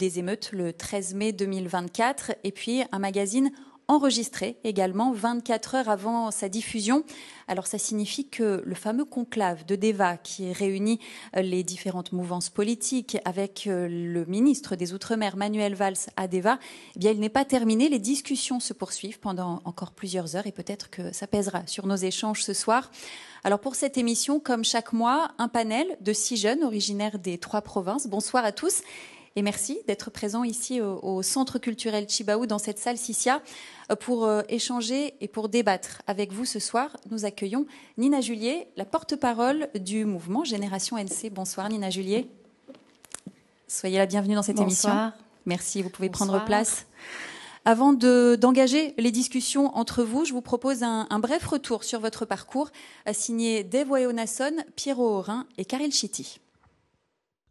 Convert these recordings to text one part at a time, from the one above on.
des émeutes le 13 mai 2024 et puis un magazine enregistré également 24 heures avant sa diffusion. Alors ça signifie que le fameux conclave de Deva qui réunit les différentes mouvances politiques avec le ministre des Outre-mer Manuel Valls à Deva, eh bien il n'est pas terminé. Les discussions se poursuivent pendant encore plusieurs heures et peut-être que ça pèsera sur nos échanges ce soir. Alors pour cette émission, comme chaque mois, un panel de 6 jeunes originaires des 3 provinces. Bonsoir à tous. Et merci d'être présent ici au Centre culturel Chibaou, dans cette salle Sissia, pour échanger et pour débattre avec vous ce soir. Nous accueillons Nina Julier, la porte-parole du mouvement Génération NC. Bonsoir Nina Julier. Soyez la bienvenue dans cette émission. Merci, vous pouvez prendre place. Avant d'engager les discussions entre vous, je vous propose un bref retour sur votre parcours, signé Dave Wayonason, Pierrot Aurin et Karel Chiti.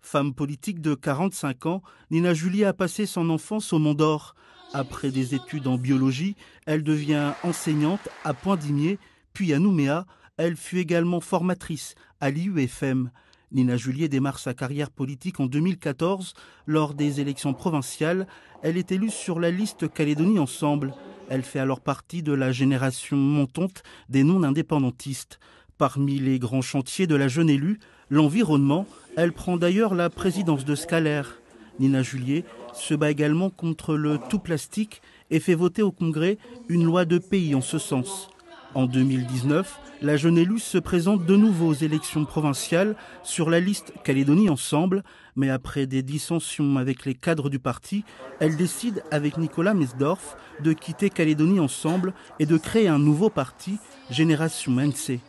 Femme politique de 45 ans, Nina Julier a passé son enfance au Mont d'Or. Après des études en biologie, elle devient enseignante à Point-d'Imier, puis à Nouméa. Elle fut également formatrice à l'IUFM. Nina Julier démarre sa carrière politique en 2014. Lors des élections provinciales, elle est élue sur la liste Calédonie Ensemble. Elle fait alors partie de la génération montante des non-indépendantistes. Parmi les grands chantiers de la jeune élue, l'environnement, elle prend d'ailleurs la présidence de Scalaire. Nina Julier se bat également contre le tout plastique et fait voter au Congrès une loi de pays en ce sens. En 2019, la jeune élue se présente de nouveau aux élections provinciales sur la liste Calédonie Ensemble, mais après des dissensions avec les cadres du parti, elle décide avec Nicolas Mesdorf de quitter Calédonie Ensemble et de créer un nouveau parti, Génération NC.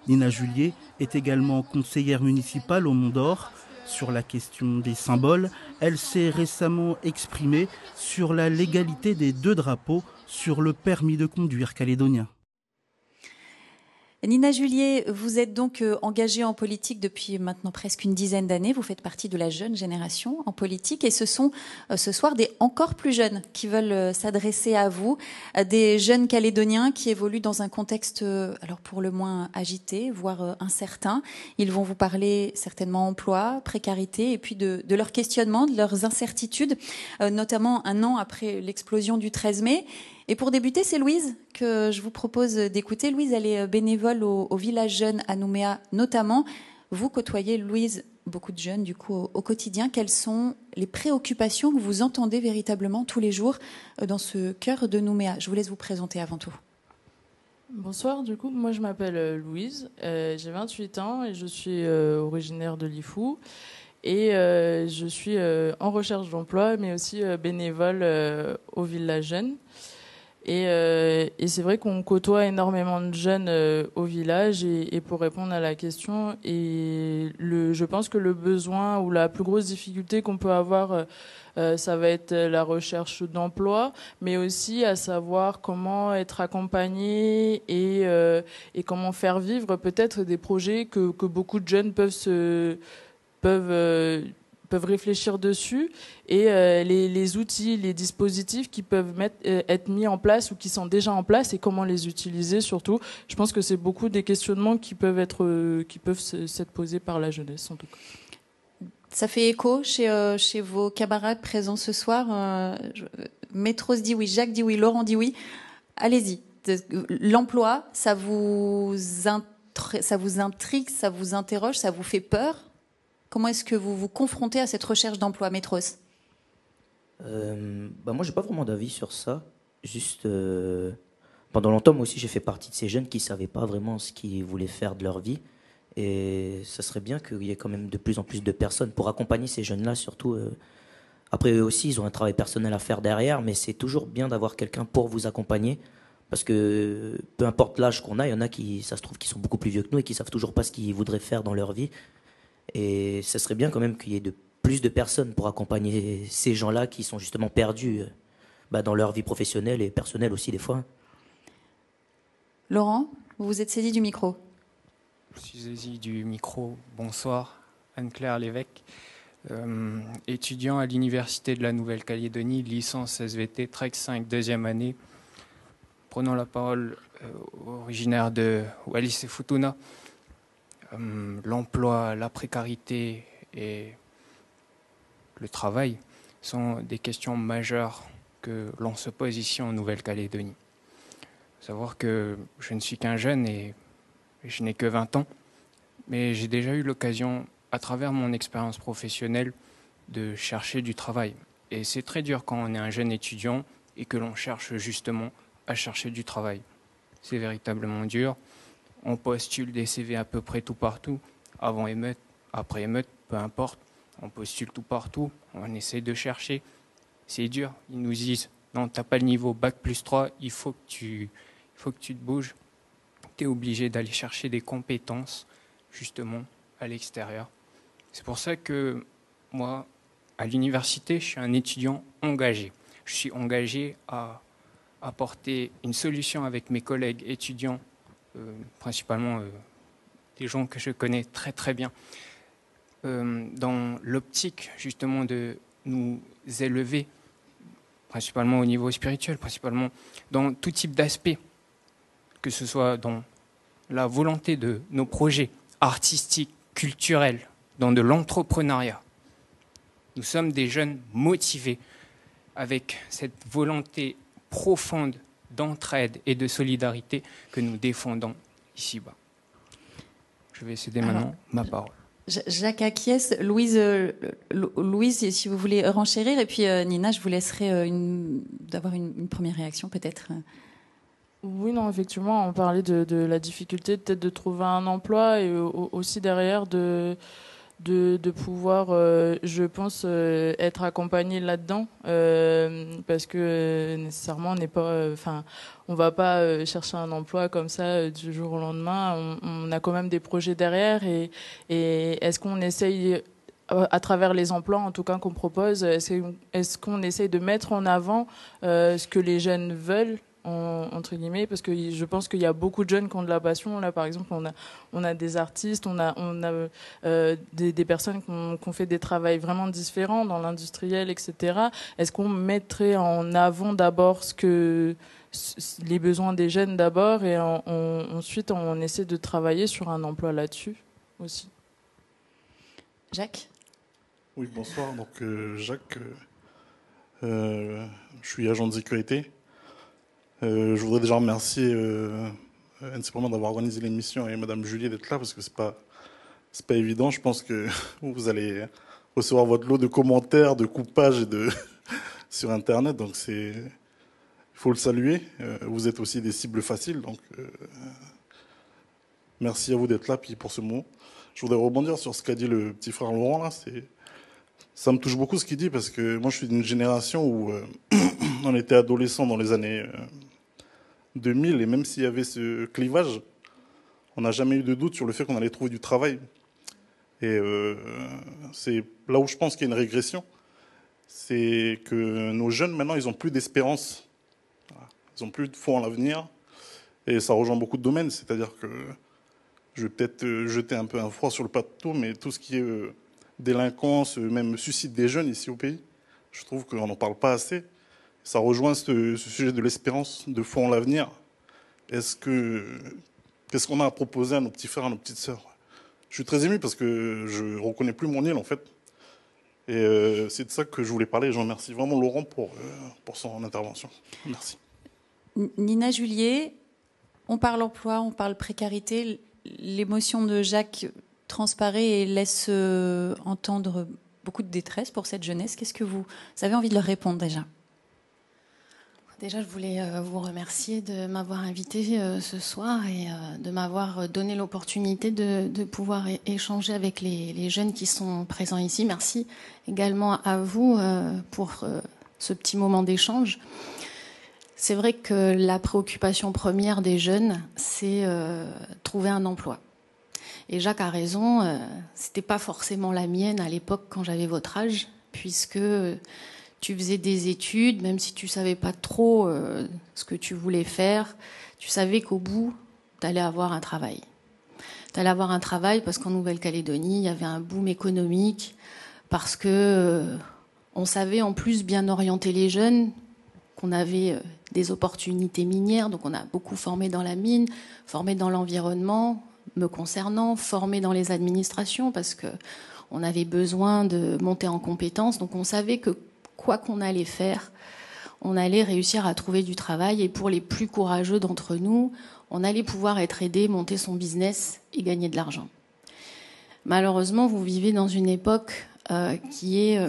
Nina Julier est également conseillère municipale au Mont d'Or. Sur la question des symboles, elle s'est récemment exprimée sur la légalité des 2 drapeaux sur le permis de conduire calédonien. Nina Julier, vous êtes donc engagée en politique depuis maintenant presque une dizaine d'années. Vous faites partie de la jeune génération en politique et ce sont ce soir des encore plus jeunes qui veulent s'adresser à vous, des jeunes Calédoniens qui évoluent dans un contexte alors pour le moins agité, voire incertain. Ils vont vous parler certainement emploi, précarité et puis de leurs questionnements, de leurs incertitudes, notamment un an après l'explosion du 13 mai. Et pour débuter, c'est Louise que je vous propose d'écouter. Louise, elle est bénévole au village jeune à Nouméa notamment. Vous côtoyez, Louise, beaucoup de jeunes du coup au quotidien. Quelles sont les préoccupations que vous entendez véritablement tous les jours dans ce cœur de Nouméa? Je vous laisse vous présenter avant tout. Bonsoir, du coup, moi je m'appelle Louise, j'ai 28 ans et je suis originaire de Lifou. Et je suis en recherche d'emploi, mais aussi bénévole au village jeune. Et c'est vrai qu'on côtoie énormément de jeunes au village. Et pour répondre à la question, je pense que le besoin ou la plus grosse difficulté qu'on peut avoir, ça va être la recherche d'emploi, mais aussi à savoir comment être accompagné et comment faire vivre peut-être des projets que beaucoup de jeunes peuvent réfléchir dessus et les outils, les dispositifs qui peuvent être mis en place ou qui sont déjà en place et comment les utiliser surtout. Je pense que c'est beaucoup des questionnements qui peuvent s'être posés par la jeunesse en tout cas. Ça fait écho chez vos camarades présents ce soir. Métros dit oui, Jacques dit oui, Laurent dit oui. Allez-y. L'emploi, ça vous intrigue, ça vous interroge, ça vous fait peur? Comment est-ce que vous vous confrontez à cette recherche d'emploi, Métros? Moi, j'ai pas vraiment d'avis sur ça. Juste, pendant longtemps, moi aussi, j'ai fait partie de ces jeunes qui savaient pas vraiment ce qu'ils voulaient faire de leur vie. Et ça serait bien qu'il y ait quand même de plus en plus de personnes pour accompagner ces jeunes-là, surtout. Après, eux aussi, ils ont un travail personnel à faire derrière, mais c'est toujours bien d'avoir quelqu'un pour vous accompagner. Parce que peu importe l'âge qu'on a, il y en a qui, ça se trouve, qui sont beaucoup plus vieux que nous et qui savent toujours pas ce qu'ils voudraient faire dans leur vie. Et ça serait bien quand même qu'il y ait plus de personnes pour accompagner ces gens-là qui sont justement perdus dans leur vie professionnelle et personnelle aussi des fois. Laurent, vous vous êtes saisi du micro. Je suis saisi du micro. Bonsoir, Anne-Claire Lévesque, étudiant à l'Université de la Nouvelle-Calédonie, licence SVT, Trek 5, deuxième année. Prenant la parole, originaire de Wallis et Futuna. L'emploi, la précarité et le travail, sont des questions majeures que l'on se pose ici en Nouvelle-Calédonie. Il faut savoir que je ne suis qu'un jeune et je n'ai que 20 ans, mais j'ai déjà eu l'occasion, à travers mon expérience professionnelle, de chercher du travail. Et c'est très dur quand on est un jeune étudiant et que l'on cherche justement à chercher du travail. C'est véritablement dur. On postule des CV à peu près tout partout, avant émeute, après émeute, peu importe. On postule tout partout, on essaie de chercher. C'est dur. Ils nous disent, non, tu n'as pas le niveau Bac+3, il faut que tu te bouges. Tu es obligé d'aller chercher des compétences, justement, à l'extérieur. C'est pour ça que moi, à l'université, je suis un étudiant engagé. Je suis engagé à apporter une solution avec mes collègues étudiants, principalement des gens que je connais très très bien, dans l'optique justement de nous élever, principalement au niveau spirituel, principalement dans tout type d'aspect, que ce soit dans la volonté de nos projets artistiques, culturels, dans de l'entrepreneuriat. Nous sommes des jeunes motivés avec cette volonté profonde d'entraide et de solidarité que nous défendons ici-bas. Je vais céder maintenant ma parole. Jacques acquiesce. Louise, si vous voulez renchérir, et puis Nina, je vous laisserai d'avoir une première réaction peut-être. Oui, non, effectivement, on parlait de la difficulté peut-être de trouver un emploi et aussi derrière de pouvoir, je pense, être accompagné là-dedans, parce que nécessairement on va pas chercher un emploi comme ça du jour au lendemain. On a quand même des projets derrière et est-ce qu'on essaye à travers les emplois, en tout cas qu'on propose, est-ce qu'on essaye de mettre en avant ce que les jeunes veulent, entre guillemets, parce que je pense qu'il y a beaucoup de jeunes qui ont de la passion. Là, par exemple, on a des artistes, on a des personnes qui ont fait des travails vraiment différents dans l'industriel, etc. Est-ce qu'on mettrait en avant d'abord les besoins des jeunes d'abord et ensuite on essaie de travailler sur un emploi là-dessus aussi? Jacques? Oui, bonsoir. Donc, Jacques, je suis agent de sécurité. Je voudrais déjà remercier NC d'avoir organisé l'émission et Madame Julie d'être là parce que c'est pas évident. Je pense que vous allez recevoir votre lot de commentaires, de coupages sur Internet. Donc il faut le saluer. Vous êtes aussi des cibles faciles. Donc merci à vous d'être là puis pour ce mot. Je voudrais rebondir sur ce qu'a dit le petit frère Laurent là. Ça me touche beaucoup ce qu'il dit parce que moi je suis d'une génération où on était adolescents dans les années 2000 et même s'il y avait ce clivage, on n'a jamais eu de doute sur le fait qu'on allait trouver du travail. Et c'est là où je pense qu'il y a une régression, c'est que nos jeunes maintenant ils n'ont plus d'espérance, ils n'ont plus de foi en l'avenir et ça rejoint beaucoup de domaines. C'est-à-dire que je vais peut-être jeter un peu un froid sur le plateau, mais tout ce qui est délinquance, même suicide des jeunes ici au pays, je trouve qu'on n'en parle pas assez. Ça rejoint ce sujet de l'espérance, de foi en l'avenir. Qu'est-ce qu'on a à proposer à nos petits frères, à nos petites sœurs? Je suis très ému parce que je ne reconnais plus mon île en fait. Et c'est de ça que je voulais parler. Je remercie vraiment Laurent pour son intervention. Merci. Nina Julier, on parle emploi, on parle précarité. L'émotion de Jacques transparaît et laisse entendre beaucoup de détresse pour cette jeunesse. Qu'est-ce que vous avez envie de leur répondre déjà? Déjà, je voulais vous remercier de m'avoir invité ce soir et de m'avoir donné l'opportunité de pouvoir échanger avec les jeunes qui sont présents ici. Merci également à vous pour ce petit moment d'échange. C'est vrai que la préoccupation première des jeunes, c'est trouver un emploi. Et Jacques a raison, c'était pas forcément la mienne à l'époque quand j'avais votre âge, puisque tu faisais des études, même si tu savais pas trop ce que tu voulais faire, tu savais qu'au bout, tu allais avoir un travail. Tu allais avoir un travail parce qu'en Nouvelle-Calédonie, il y avait un boom économique, parce que on savait en plus bien orienter les jeunes, qu'on avait des opportunités minières, donc on a beaucoup formé dans la mine, formé dans l'environnement, me concernant, formé dans les administrations, parce que on avait besoin de monter en compétences, donc on savait que quoi qu'on allait faire, on allait réussir à trouver du travail. Et pour les plus courageux d'entre nous, on allait pouvoir être aidé, monter son business et gagner de l'argent. Malheureusement, vous vivez dans une époque qui est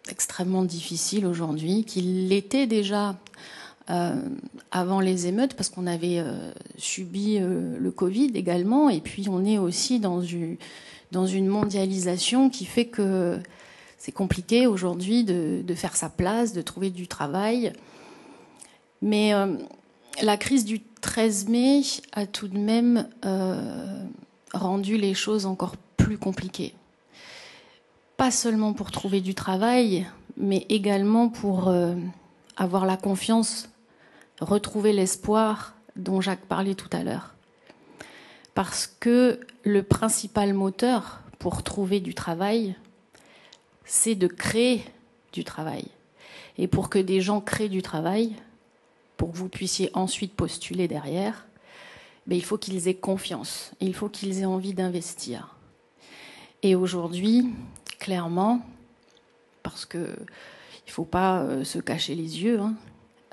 extrêmement difficile aujourd'hui, qui l'était déjà avant les émeutes, parce qu'on avait subi le Covid également, et puis on est aussi dans une mondialisation qui fait que c'est compliqué aujourd'hui de faire sa place, de trouver du travail. Mais la crise du 13 mai a tout de même rendu les choses encore plus compliquées. Pas seulement pour trouver du travail, mais également pour avoir la confiance, retrouver l'espoir dont Jacques parlait tout à l'heure. Parce que le principal moteur pour trouver du travail, c'est de créer du travail. Et pour que des gens créent du travail, pour que vous puissiez ensuite postuler derrière, il faut qu'ils aient confiance, il faut qu'ils aient envie d'investir. Et aujourd'hui, clairement, parce qu'il ne faut pas se cacher les yeux,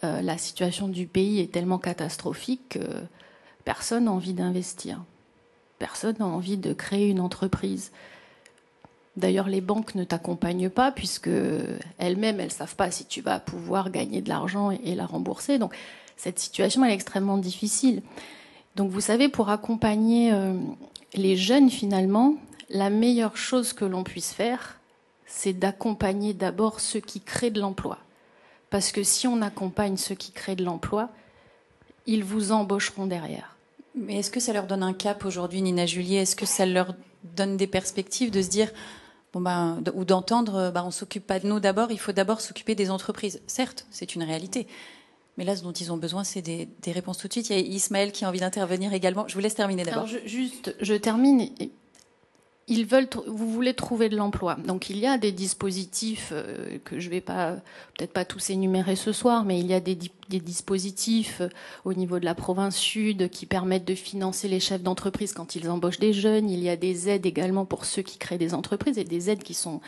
la situation du pays est tellement catastrophique que personne n'a envie d'investir. Personne n'a envie de créer une entreprise. D'ailleurs, les banques ne t'accompagnent pas puisque elles-mêmes, elles ne savent pas si tu vas pouvoir gagner de l'argent et la rembourser. Donc, cette situation elle est extrêmement difficile. Donc, vous savez, pour accompagner les jeunes, finalement, la meilleure chose que l'on puisse faire, c'est d'accompagner d'abord ceux qui créent de l'emploi. Parce que si on accompagne ceux qui créent de l'emploi, ils vous embaucheront derrière. Mais est-ce que ça leur donne un cap aujourd'hui, Nina Julier? Est-ce que ça leur donne des perspectives de se dire, ou d'entendre, on ne s'occupe pas de nous d'abord, il faut d'abord s'occuper des entreprises? Certes, c'est une réalité. Mais là, ce dont ils ont besoin, c'est des réponses tout de suite. Il y a Ismaël qui a envie d'intervenir également. Je vous laisse terminer d'abord. Alors, je termine. Vous voulez trouver de l'emploi. Donc il y a des dispositifs que je ne vais peut-être pas tous énumérer ce soir, mais il y a des dispositifs au niveau de la province sud qui permettent de financer les chefs d'entreprise quand ils embauchent des jeunes. Il y a des aides également pour ceux qui créent des entreprises et des aides qui sont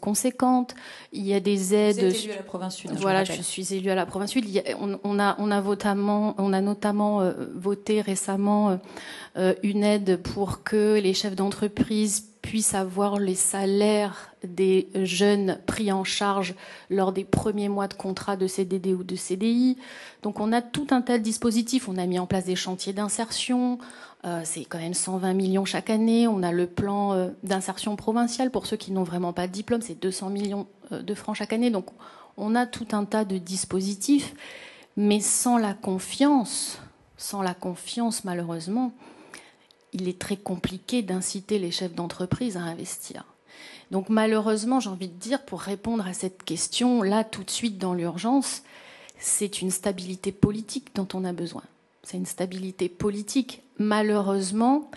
conséquentes. Il y a des aides. Vous êtes élu à la province sud. Voilà, je suis élue à la province sud. On a notamment voté récemment une aide pour que les chefs d'entreprise puissent avoir les salaires des jeunes pris en charge lors des premiers mois de contrat de CDD ou de CDI. Donc on a tout un tas de dispositifs. On a mis en place des chantiers d'insertion. C'est quand même 120 millions chaque année. On a le plan d'insertion provinciale pour ceux qui n'ont vraiment pas de diplôme. C'est 200 millions de francs chaque année. Donc on a tout un tas de dispositifs. Mais sans la confiance, malheureusement, il est très compliqué d'inciter les chefs d'entreprise à investir. Donc malheureusement, j'ai envie de dire, pour répondre à cette question, là, tout de suite, dans l'urgence, c'est une stabilité politique dont on a besoin. C'est une stabilité politique. Malheureusement,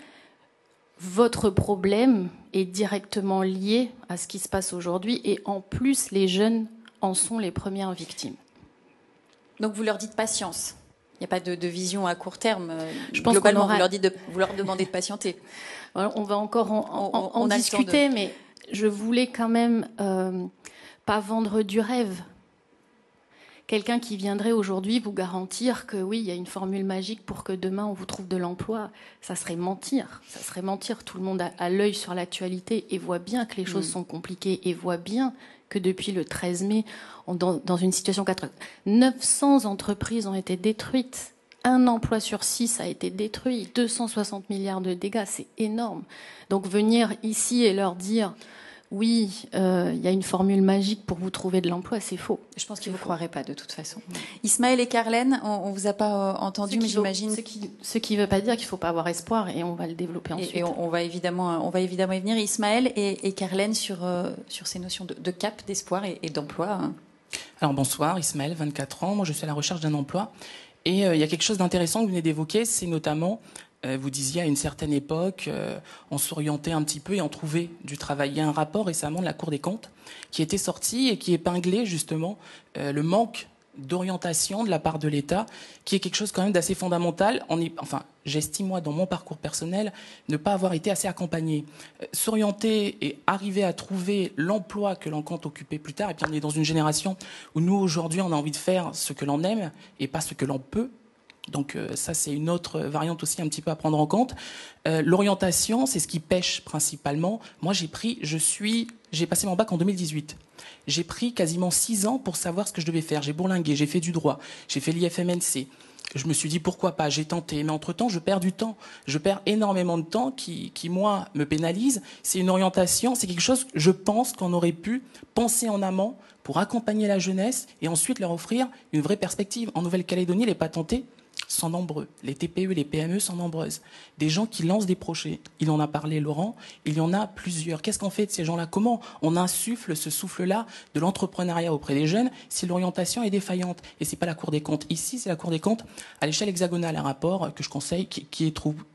votre problème est directement lié à ce qui se passe aujourd'hui et en plus, les jeunes en sont les premières victimes. Donc vous leur dites patience. Il n'y a pas de vision à court terme. Je pense globalement, vous leur demandez de patienter. On va encore en discuter, mais je voulais quand même pas vendre du rêve. Quelqu'un qui viendrait aujourd'hui vous garantir que oui, il y a une formule magique pour que demain on vous trouve de l'emploi, ça serait mentir. Ça serait mentir. Tout le monde a l'œil sur l'actualité et voit bien que les choses sont compliquées et voit bien que depuis le 13 mai, dans une situation 900 entreprises ont été détruites. Un emploi sur 6 a été détruit. 260 milliards de dégâts, c'est énorme. Donc venir ici et leur dire oui, il y a une formule magique pour vous trouver de l'emploi, c'est faux. Je pense qu'ils ne vous croiraient pas de toute façon. Ismaël et Carlène, on ne vous a pas entendu, mais j'imagine... Ce qui ne veut pas dire qu'il ne faut pas avoir espoir, et on va le développer ensuite. Et on va évidemment y venir. Ismaël et Carlène sur ces notions de cap, d'espoir et d'emploi. Alors bonsoir, Ismaël, 24 ans. Moi, je suis à la recherche d'un emploi. Et il y a quelque chose d'intéressant que vous venez d'évoquer, c'est notamment... vous disiez à une certaine époque, on s'orientait un petit peu et on trouvait du travail. Il y a un rapport récemment de la Cour des comptes qui était sorti et qui épinglait justement le manque d'orientation de la part de l'État, qui est quelque chose quand même d'assez fondamental. J'estime, moi, dans mon parcours personnel, ne pas avoir été assez accompagné. S'orienter et arriver à trouver l'emploi que l'on compte occuper plus tard, et puis on est dans une génération où nous, aujourd'hui, on a envie de faire ce que l'on aime et pas ce que l'on peut. Donc ça, c'est une autre variante aussi un petit peu à prendre en compte. L'orientation, c'est ce qui pêche principalement. Moi, j'ai passé mon bac en 2018. J'ai pris quasiment 6 ans pour savoir ce que je devais faire. J'ai bourlingué, j'ai fait du droit, j'ai fait l'IFMNC. Je me suis dit pourquoi pas, j'ai tenté. Mais entre-temps, je perds du temps. Je perds énormément de temps qui moi, me pénalise. C'est une orientation, c'est quelque chose, je pense, qu'on aurait pu penser en amont pour accompagner la jeunesse et ensuite leur offrir une vraie perspective. En Nouvelle-Calédonie, les patentés sont nombreux. Les TPE, les PME sont nombreuses. Des gens qui lancent des projets. Il en a parlé, Laurent. Il y en a plusieurs. Qu'est-ce qu'on fait de ces gens-là? Comment on insuffle ce souffle-là de l'entrepreneuriat auprès des jeunes si l'orientation est défaillante? Et c'est pas la Cour des comptes. Ici, c'est la Cour des comptes à l'échelle hexagonale. Un rapport que je conseille,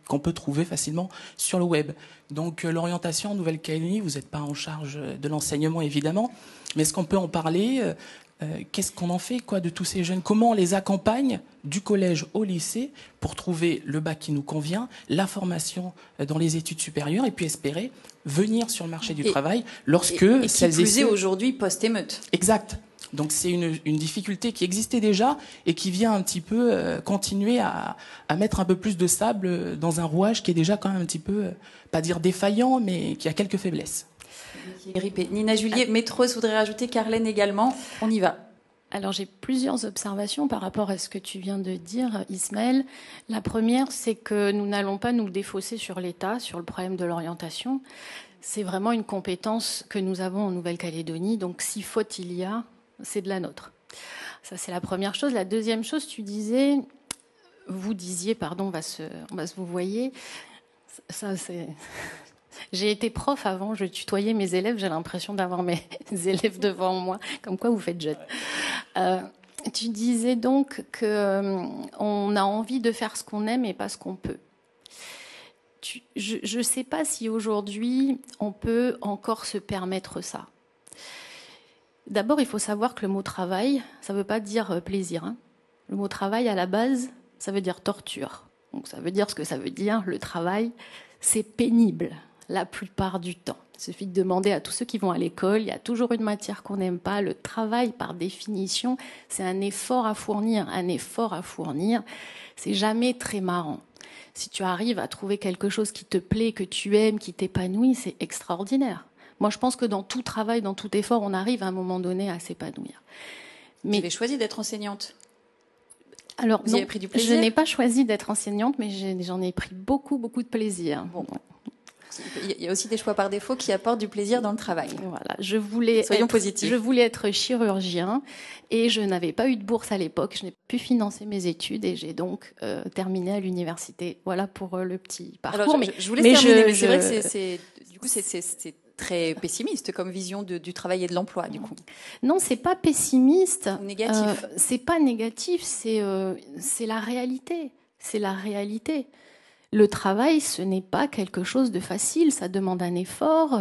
qu'on peut trouver facilement sur le web. Donc, l'orientation en Nouvelle-Calédonie, vous n'êtes pas en charge de l'enseignement, évidemment. Mais est-ce qu'on peut en parler? Qu'est-ce qu'on en fait de tous ces jeunes? Comment on les accompagne du collège au lycée pour trouver le bac qui nous convient, la formation dans les études supérieures et puis espérer venir sur le marché du travail lorsque celles et ceux aujourd'hui post-émeute. Exact. Donc c'est une difficulté qui existait déjà et qui vient un petit peu continuer à mettre un peu plus de sable dans un rouage qui est déjà quand même un petit peu, pas dire défaillant, mais qui a quelques faiblesses. Nina Julier, Métros voudrait rajouter, Carlène également. On y va. Alors j'ai plusieurs observations par rapport à ce que tu viens de dire, Ismaël. La première, c'est que nous n'allons pas nous défausser sur l'État, sur le problème de l'orientation. C'est vraiment une compétence que nous avons en Nouvelle-Calédonie. Donc si faute il y a, c'est de la nôtre. Ça, c'est la première chose. La deuxième chose, vous disiez, pardon, on va se vous voyez. Ça, c'est... J'ai été prof avant, je tutoyais mes élèves, j'ai l'impression d'avoir mes élèves devant moi, comme quoi vous faites jeune. Tu disais donc qu'on a envie de faire ce qu'on aime et pas ce qu'on peut. Je ne sais pas si aujourd'hui on peut encore se permettre ça. D'abord, il faut savoir que le mot travail, ça ne veut pas dire plaisir. Hein. Le mot travail, à la base, ça veut dire torture. Donc ça veut dire ce que ça veut dire, le travail, c'est pénible. La plupart du temps. Il suffit de demander à tous ceux qui vont à l'école, il y a toujours une matière qu'on n'aime pas. Le travail, par définition, c'est un effort à fournir. Un effort à fournir, c'est jamais très marrant. Si tu arrives à trouver quelque chose qui te plaît, que tu aimes, qui t'épanouit, c'est extraordinaire. Moi, je pense que dans tout travail, dans tout effort, on arrive à un moment donné à s'épanouir. Mais vous avez choisi d'être enseignante. Alors, vous avez pris du plaisir? Je n'ai pas choisi d'être enseignante, mais j'en ai pris beaucoup de plaisir. Bon. Il y a aussi des choix par défaut qui apportent du plaisir dans le travail. Voilà, Soyons positifs. Je voulais être chirurgien et je n'avais pas eu de bourse à l'époque. Je n'ai pu financer mes études et j'ai donc terminé à l'université. Voilà pour le petit parcours. Alors, je voulais terminer, mais c'est vrai que c'est très pessimiste comme vision du travail et de l'emploi, du coup. Non, c'est pas pessimiste. Négatif. C'est pas négatif, c'est la réalité. C'est la réalité. Le travail, ce n'est pas quelque chose de facile, ça demande un effort,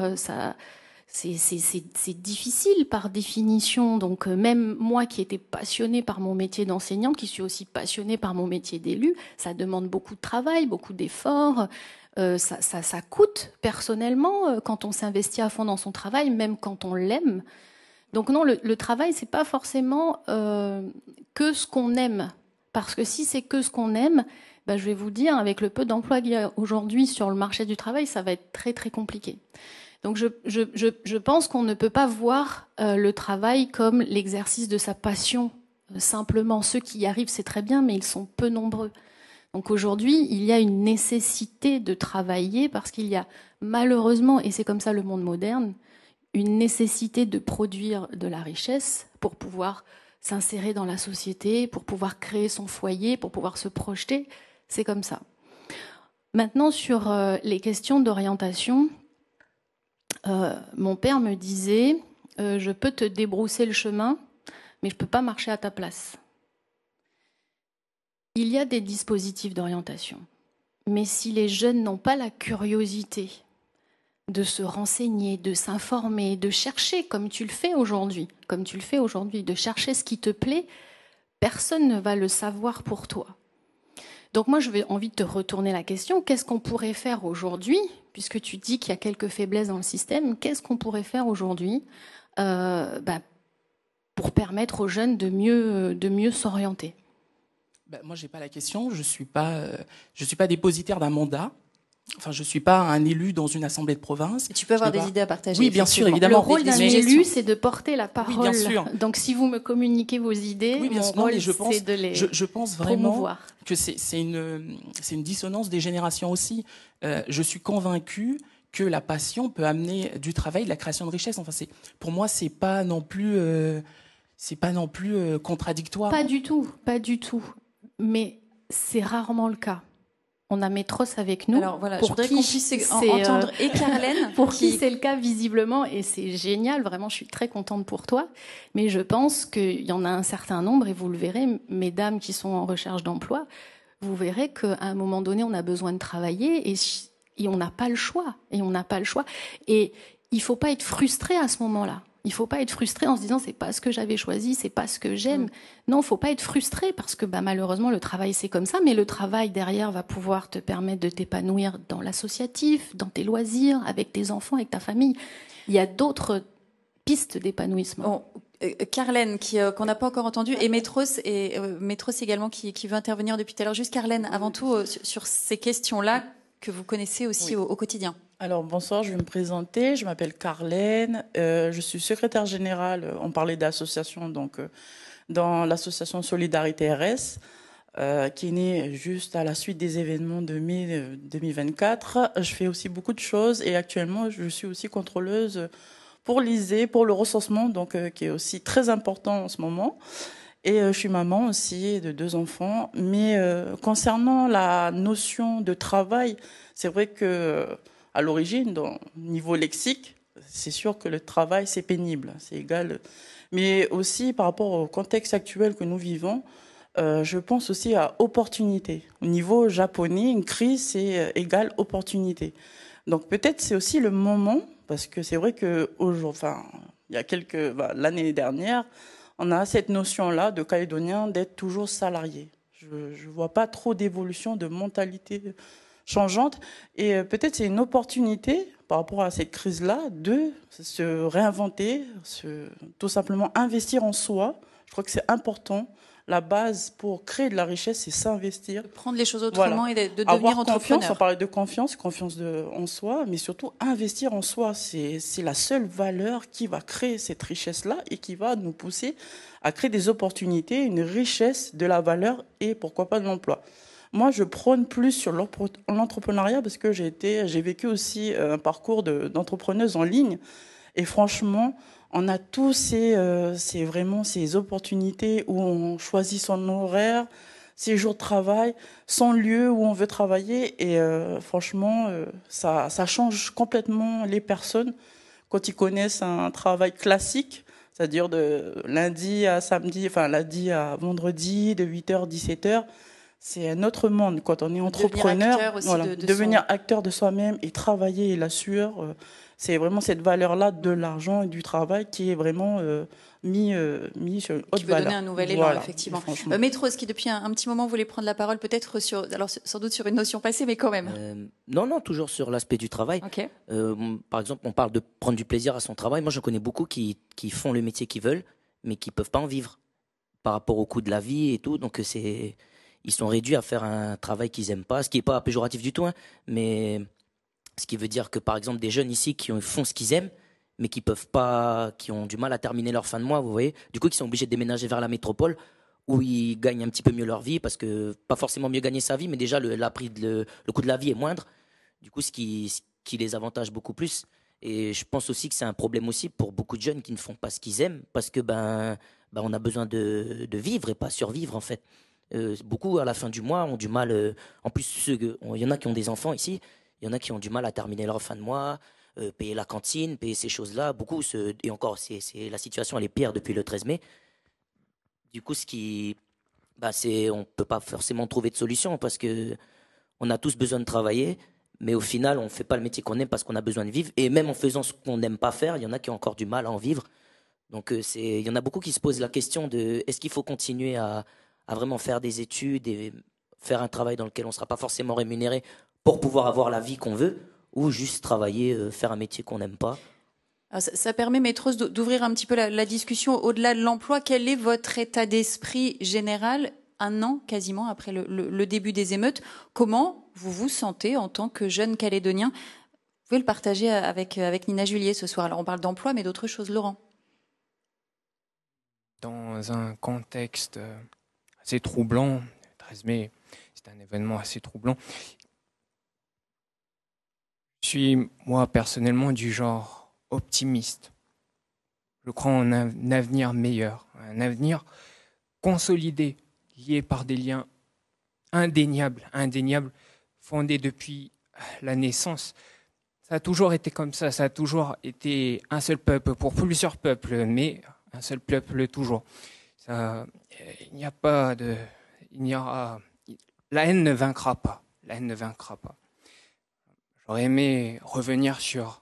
c'est difficile par définition. Donc même moi qui étais passionnée par mon métier d'enseignante, qui suis aussi passionnée par mon métier d'élu, ça demande beaucoup de travail, beaucoup d'efforts. Ça coûte personnellement quand on s'investit à fond dans son travail, même quand on l'aime. Donc non, le travail, c'est pas forcément que ce qu'on aime. Parce que si c'est que ce qu'on aime, je vais vous dire, avec le peu d'emplois qu'il y a aujourd'hui sur le marché du travail, ça va être très très compliqué. Donc je pense qu'on ne peut pas voir le travail comme l'exercice de sa passion. Simplement, ceux qui y arrivent, c'est très bien, mais ils sont peu nombreux. Donc aujourd'hui, il y a une nécessité de travailler parce qu'il y a malheureusement, et c'est comme ça le monde moderne, une nécessité de produire de la richesse pour pouvoir s'insérer dans la société, pour pouvoir créer son foyer, pour pouvoir se projeter. C'est comme ça. Maintenant, sur les questions d'orientation, mon père me disait je peux te débrousser le chemin, mais je ne peux pas marcher à ta place. Il y a des dispositifs d'orientation, mais si les jeunes n'ont pas la curiosité de se renseigner, de s'informer, de chercher comme tu le fais aujourd'hui, de chercher ce qui te plaît, personne ne va le savoir pour toi. Donc moi, j'ai envie de te retourner la question. Qu'est-ce qu'on pourrait faire aujourd'hui, puisque tu dis qu'il y a quelques faiblesses dans le système, qu'est-ce qu'on pourrait faire aujourd'hui pour permettre aux jeunes de mieux s'orienter? Moi, j'ai pas la question. Je suis pas dépositaire d'un mandat. Enfin, je suis pas un élu dans une assemblée de province. Et tu peux avoir des idées à partager. Oui, bien sûr, évidemment. Le rôle d'un élu, c'est de porter la parole. Oui, bien sûr. Donc, si vous me communiquez vos idées, oui, bien mon sûr. rôle, c'est de les je pense vraiment promouvoir. Que c'est une dissonance des générations aussi. Je suis convaincue que la passion peut amener du travail, de la création de richesse. Enfin, pour moi, c'est pas non plus contradictoire. Pas du tout. Mais c'est rarement le cas. On a Métros avec nous. Alors voilà, je voudrais qu'on puisse entendre et Carlène. Pour qui c'est le cas visiblement, et c'est génial, vraiment, je suis très contente pour toi. Mais je pense qu'il y en a un certain nombre, et vous le verrez, mesdames qui sont en recherche d'emploi, vous verrez qu'à un moment donné, on a besoin de travailler et on n'a pas le choix. Et il ne faut pas être frustré à ce moment-là. Il ne faut pas être frustré en se disant c'est pas ce que j'avais choisi, c'est pas ce que j'aime. Non, il ne faut pas être frustré parce que malheureusement le travail c'est comme ça, mais le travail derrière va pouvoir te permettre de t'épanouir dans l'associatif, dans tes loisirs, avec tes enfants, avec ta famille. Il y a d'autres pistes d'épanouissement. Carlène, qu'on n'a pas encore entendu, et Métros également qui veut intervenir depuis tout à l'heure. Juste Carlène, avant tout, sur ces questions-là que vous connaissez aussi au quotidien. Alors bonsoir, je vais me présenter. Je m'appelle Carlène. Je suis secrétaire générale. On parlait d'association, donc dans l'association Solidarité RS, qui est née juste à la suite des événements de mai 2024. Je fais aussi beaucoup de choses et actuellement, je suis aussi contrôleuse pour l'ISE, pour le recensement, donc qui est aussi très important en ce moment. Et je suis maman aussi de 2 enfants. Mais concernant la notion de travail, c'est vrai que à l'origine, au niveau lexique, c'est sûr que le travail, c'est pénible, c'est égal. Mais aussi, par rapport au contexte actuel que nous vivons, je pense aussi à opportunité. Au niveau japonais, une crise, c'est égal opportunité. Donc peut-être c'est aussi le moment, parce que c'est vrai que il y a l'année dernière, on a cette notion-là de Calédonien d'être toujours salarié. Je ne vois pas trop d'évolution de mentalité changeante. Et peut-être c'est une opportunité par rapport à cette crise-là de se réinventer, tout simplement investir en soi. Je crois que c'est important. La base pour créer de la richesse, c'est s'investir. De prendre les choses autrement et de devenir entrepreneur. On parlait de confiance en soi, mais surtout investir en soi. C'est la seule valeur qui va créer cette richesse-là et qui va nous pousser à créer des opportunités, une richesse, de la valeur et pourquoi pas de l'emploi. Moi, je prône plus sur l'entrepreneuriat parce que j'ai vécu aussi un parcours d'entrepreneuse en ligne. Et franchement, on a tous ces opportunités où on choisit son horaire, ses jours de travail, son lieu où on veut travailler. Et franchement, ça change complètement les personnes quand ils connaissent un travail classique, c'est-à-dire de lundi à vendredi, de 8h à 17h. C'est un autre monde quand on est entrepreneur. Devenir acteur de soi-même et travailler et l'assurer. C'est vraiment cette valeur-là de l'argent et du travail qui est vraiment mis sur une haute valeur. Qui veut donner un nouvel élan, effectivement. Métros, qui depuis un petit moment voulait prendre la parole, peut-être sans doute sur une notion passée, mais quand même. Non, toujours sur l'aspect du travail. Okay. Par exemple, on parle de prendre du plaisir à son travail. Moi, je connais beaucoup qui font le métier qu'ils veulent, mais qui ne peuvent pas en vivre par rapport au coût de la vie et tout. Donc, ils sont réduits à faire un travail qu'ils n'aiment pas, ce qui n'est pas péjoratif du tout, mais ce qui veut dire que, par exemple, des jeunes ici qui font ce qu'ils aiment, mais qui peuvent pas, qui ont du mal à terminer leur fin de mois, vous voyez, du coup, qui sont obligés de déménager vers la métropole, où ils gagnent un petit peu mieux leur vie, parce que, pas forcément mieux gagner sa vie, mais déjà, le coût de la vie est moindre, du coup, ce qui les avantage beaucoup plus. Et je pense aussi que c'est un problème aussi pour beaucoup de jeunes qui ne font pas ce qu'ils aiment, parce que, on a besoin de vivre et pas survivre, en fait. Beaucoup à la fin du mois ont du mal. En plus, il y en a qui ont des enfants ici. Il y en a qui ont du mal à terminer leur fin de mois, payer la cantine, payer ces choses-là. Beaucoup et encore, la situation elle est pire depuis le 13 mai. Du coup, on peut pas forcément trouver de solution parce que on a tous besoin de travailler, mais au final, on fait pas le métier qu'on aime parce qu'on a besoin de vivre. Et même en faisant ce qu'on n'aime pas faire, il y en a qui ont encore du mal à en vivre. Donc il y en a beaucoup qui se posent la question de est-ce qu'il faut continuer à vraiment faire des études et faire un travail dans lequel on ne sera pas forcément rémunéré pour pouvoir avoir la vie qu'on veut, ou juste travailler, faire un métier qu'on n'aime pas. Ça permet, Maître, d'ouvrir un petit peu la discussion au-delà de l'emploi. Quel est votre état d'esprit général, un an quasiment après le début des émeutes? Comment vous vous sentez en tant que jeune Calédonien? Vous pouvez le partager avec Nina Julier ce soir. Alors on parle d'emploi, mais d'autres choses. Laurent? Dans un contexte assez troublant, le 13 mai, c'est un événement assez troublant. Je suis, moi, personnellement, du genre optimiste. Je crois en un avenir meilleur, un avenir consolidé, lié par des liens indéniables, fondés depuis la naissance. Ça a toujours été comme ça a toujours été un seul peuple pour plusieurs peuples, mais un seul peuple toujours. La haine ne vaincra pas. La haine ne vaincra pas. J'aurais aimé revenir sur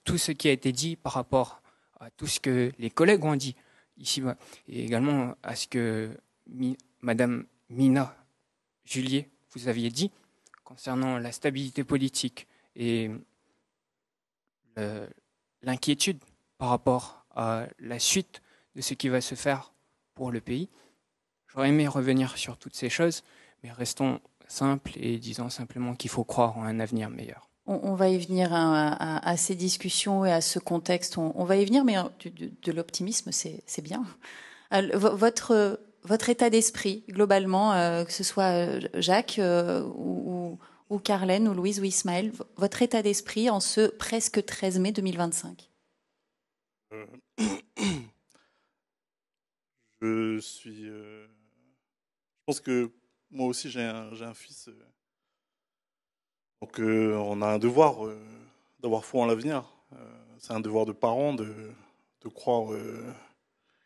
tout ce qui a été dit par rapport à tout ce que les collègues ont dit ici, et également à ce que Madame Nina Julier, vous aviez dit concernant la stabilité politique et l'inquiétude par rapport à la suite de ce qui va se faire pour le pays. J'aurais aimé revenir sur toutes ces choses, mais restons simples et disons simplement qu'il faut croire en un avenir meilleur. On va y venir à ces discussions et à ce contexte. On va y venir, mais de l'optimisme, c'est bien. Votre état d'esprit, globalement, que ce soit Jacques ou Carlène ou Louise ou Ismaël, votre état d'esprit en ce presque 13 mai 2025. Je pense que moi aussi j'ai un fils. Donc on a un devoir d'avoir foi en l'avenir. C'est un devoir de parents de croire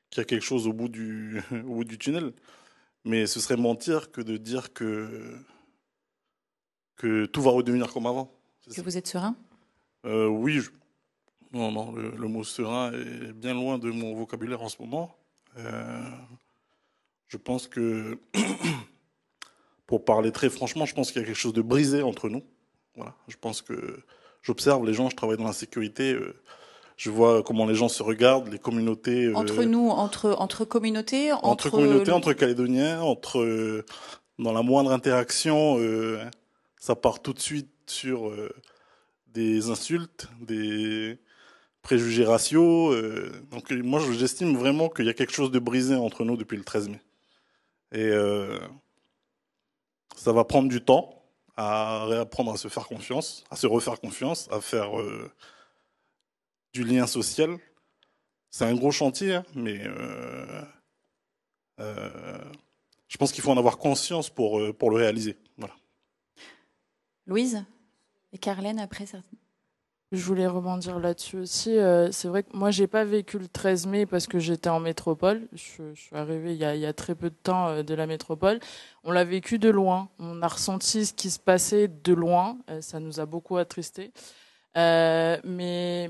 qu'il y a quelque chose au bout du tunnel. Mais ce serait mentir que de dire que tout va redevenir comme avant. Que vous êtes serein? Oui. Non, le mot serein est bien loin de mon vocabulaire en ce moment. Je pense que, pour parler très franchement, je pense qu'il y a quelque chose de brisé entre nous. Voilà. Je pense que j'observe les gens, je travaille dans la sécurité, je vois comment les gens se regardent, les communautés. Entre nous, entre communautés, entre communautés, entre Calédoniens, dans la moindre interaction, ça part tout de suite sur des insultes, des préjugés raciaux. Donc moi, j'estime vraiment qu'il y a quelque chose de brisé entre nous depuis le 13 mai. Et ça va prendre du temps à réapprendre à se faire confiance, à se refaire confiance, à faire du lien social. C'est un gros chantier, hein, mais je pense qu'il faut en avoir conscience pour le réaliser. Voilà. Louise et Carlène après ça. Je voulais rebondir là-dessus aussi. C'est vrai que moi, j'ai pas vécu le 13 mai parce que j'étais en métropole. Je suis arrivée il y a très peu de temps de la métropole. On l'a vécu de loin. On a ressenti ce qui se passait de loin. Ça nous a beaucoup attristés. Mais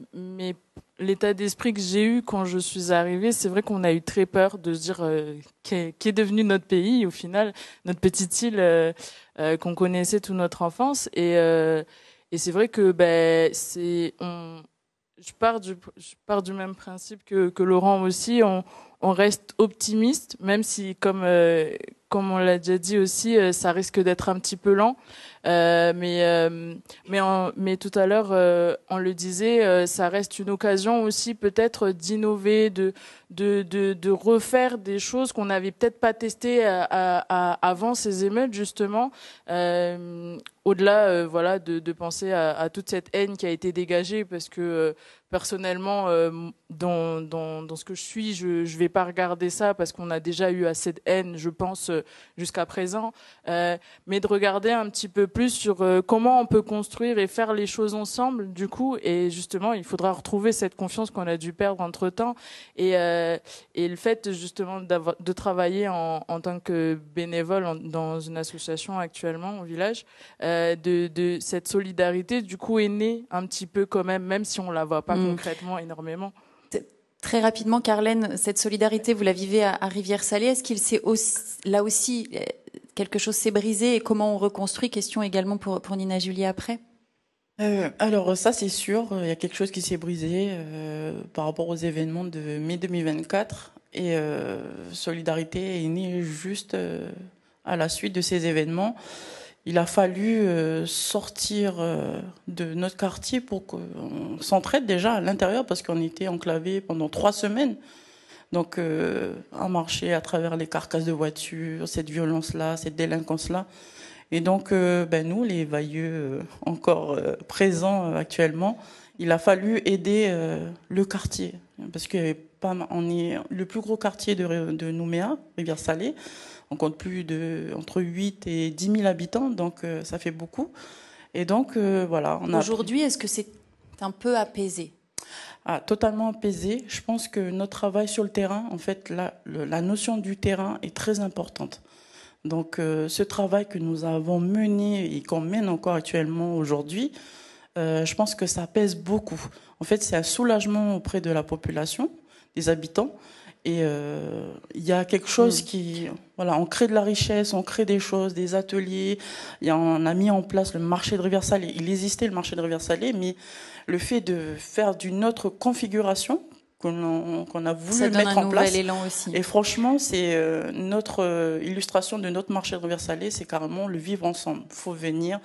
l'état d'esprit que j'ai eu quand je suis arrivée, c'est vrai qu'on a eu très peur de se dire qu'est devenu notre pays, au final, notre petite île qu'on connaissait toute notre enfance. Et c'est vrai que je pars du même principe que Laurent aussi. On reste optimiste, même si, comme on l'a déjà dit aussi, ça risque d'être un petit peu lent. Mais tout à l'heure, on le disait, ça reste une occasion aussi peut-être d'innover, de refaire des choses qu'on n'avait peut-être pas testées avant ces émeutes, justement. Au-delà de penser à toute cette haine qui a été dégagée, parce que personnellement, dans ce que je suis, je vais pas regarder ça parce qu'on a déjà eu assez de haine, je pense, jusqu'à présent, mais de regarder un petit peu plus sur comment on peut construire et faire les choses ensemble, du coup, et justement, il faudra retrouver cette confiance qu'on a dû perdre entre-temps, et le fait justement de travailler en tant que bénévole dans une association actuellement au village, de cette solidarité, du coup, est née un petit peu quand même si on la voit pas concrètement énormément. Très rapidement, Carlène, cette solidarité, vous la vivez à Rivière-Salée. Est-ce qu'il s'est là aussi, quelque chose s'est brisé et comment on reconstruit? Question également pour Nina Julie après. Alors ça c'est sûr, il y a quelque chose qui s'est brisé par rapport aux événements de mai 2024 et Solidarité est née juste à la suite de ces événements. Il a fallu sortir de notre quartier pour qu'on s'entraide déjà à l'intérieur parce qu'on était enclavés pendant 3 semaines. Donc à marcher à travers les carcasses de voitures, cette violence-là, cette délinquance-là. Et donc, nous, les Vailleux encore présents actuellement, il a fallu aider le quartier. Parce que on est le plus gros quartier de Nouméa, Rivière-Salée. On compte entre 8 et 10 000 habitants, donc ça fait beaucoup. Et donc, voilà. Aujourd'hui, est-ce que c'est un peu apaisé? Totalement apaisé. Je pense que notre travail sur le terrain, en fait, la notion du terrain est très importante. Donc ce travail que nous avons mené et qu'on mène encore actuellement aujourd'hui, je pense que ça pèse beaucoup. En fait, c'est un soulagement auprès de la population, des habitants. Et il y a quelque chose on crée de la richesse, on crée des choses, des ateliers. On a mis en place le marché de Rivière-Salée. Il existait le marché de Rivière-Salée, mais le fait de faire d'une autre configuration, qu'on a voulu mettre en place. Élan aussi. Et franchement, c'est notre illustration de notre marché de Rivière-Salée, c'est carrément le vivre ensemble. Il faut venir.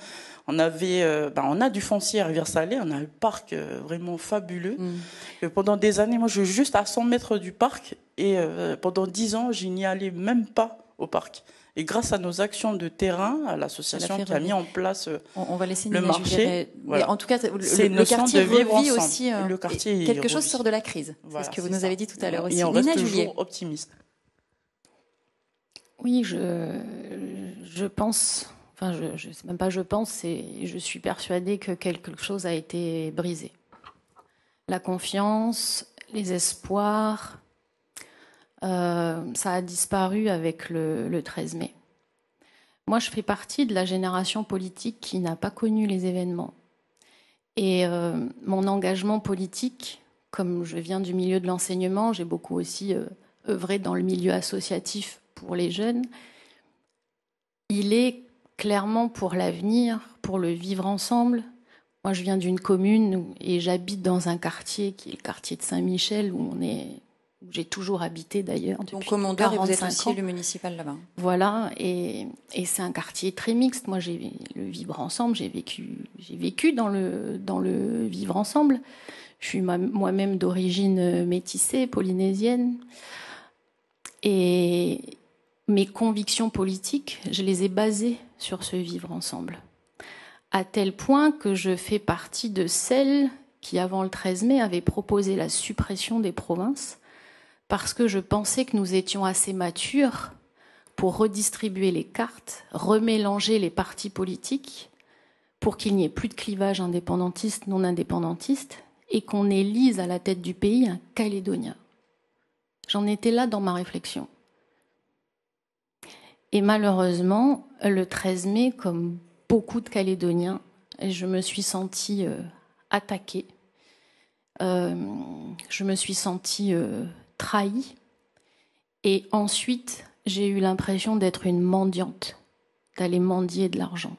On a du foncier à Rivière-Salée, on a un parc vraiment fabuleux. Et pendant des années, moi, je suis juste à 100 mètres du parc et pendant 10 ans, je n'y allais même pas au parc. Et grâce à nos actions de terrain, à l'association qui a mis en place on va laisser le marché, voilà. En tout cas, c'est le quartier revit aussi. Le quartier quelque chose sort de la crise. Voilà, c'est ce que vous nous avez dit tout à l'heure aussi. Et on reste toujours optimiste. Oui, je pense. Enfin, c'est même pas je pense, je suis persuadée que quelque chose a été brisé. La confiance, les espoirs, ça a disparu avec le 13 mai. Moi, je fais partie de la génération politique qui n'a pas connu les événements. Et mon engagement politique, comme je viens du milieu de l'enseignement, j'ai beaucoup aussi œuvré dans le milieu associatif pour les jeunes, il est clairement pour l'avenir, pour le vivre ensemble. Moi, je viens d'une commune et j'habite dans un quartier qui est le quartier de Saint-Michel, où j'ai toujours habité d'ailleurs depuis 45 ans. Donc, commandeur, et vous êtes aussi élu municipal là-bas. Voilà, et c'est un quartier très mixte. Moi, j'ai le vivre ensemble, j'ai vécu dans le vivre ensemble. Je suis moi-même d'origine métissée, polynésienne. Et mes convictions politiques, je les ai basées sur ce vivre ensemble. À tel point que je fais partie de celles qui, avant le 13 mai, avaient proposé la suppression des provinces parce que je pensais que nous étions assez matures pour redistribuer les cartes, remélanger les partis politiques pour qu'il n'y ait plus de clivage indépendantiste, non indépendantiste, et qu'on élise à la tête du pays un Calédonien. J'en étais là dans ma réflexion. Et malheureusement, le 13 mai, comme beaucoup de Calédoniens, je me suis sentie attaquée. Je me suis sentie trahie. Et ensuite, j'ai eu l'impression d'être une mendiante, d'aller mendier de l'argent.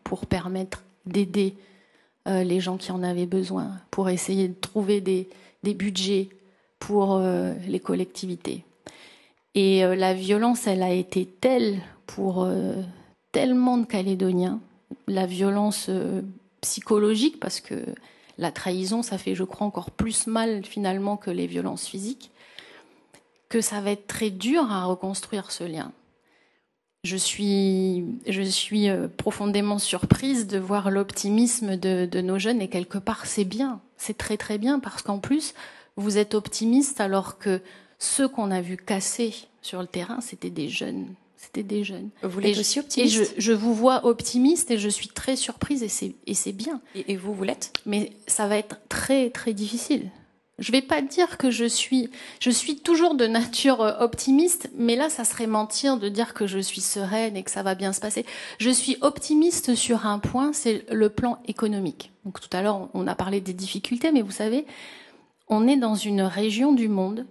Pour permettre d'aider les gens qui en avaient besoin, pour essayer de trouver des budgets pour les collectivités. Et la violence, elle a été telle pour tellement de Calédoniens, la violence psychologique, parce que la trahison, ça fait, je crois, encore plus mal finalement que les violences physiques, que ça va être très dur à reconstruire ce lien. Je suis profondément surprise de voir l'optimisme de nos jeunes, et quelque part, c'est bien, c'est très très bien, parce qu'en plus, vous êtes optimiste alors que ceux qu'on a vus casser sur le terrain, c'était des jeunes. Vous l'êtes aussi optimiste. Et je vous vois optimiste et je suis très surprise et c'est bien. Et vous l'êtes ? Mais ça va être très très difficile. Je ne vais pas dire que je suis toujours de nature optimiste, mais là, ça serait mentir de dire que je suis sereine et que ça va bien se passer. Je suis optimiste sur un point, c'est le plan économique. Donc tout à l'heure, on a parlé des difficultés, mais vous savez, On est dans une région du monde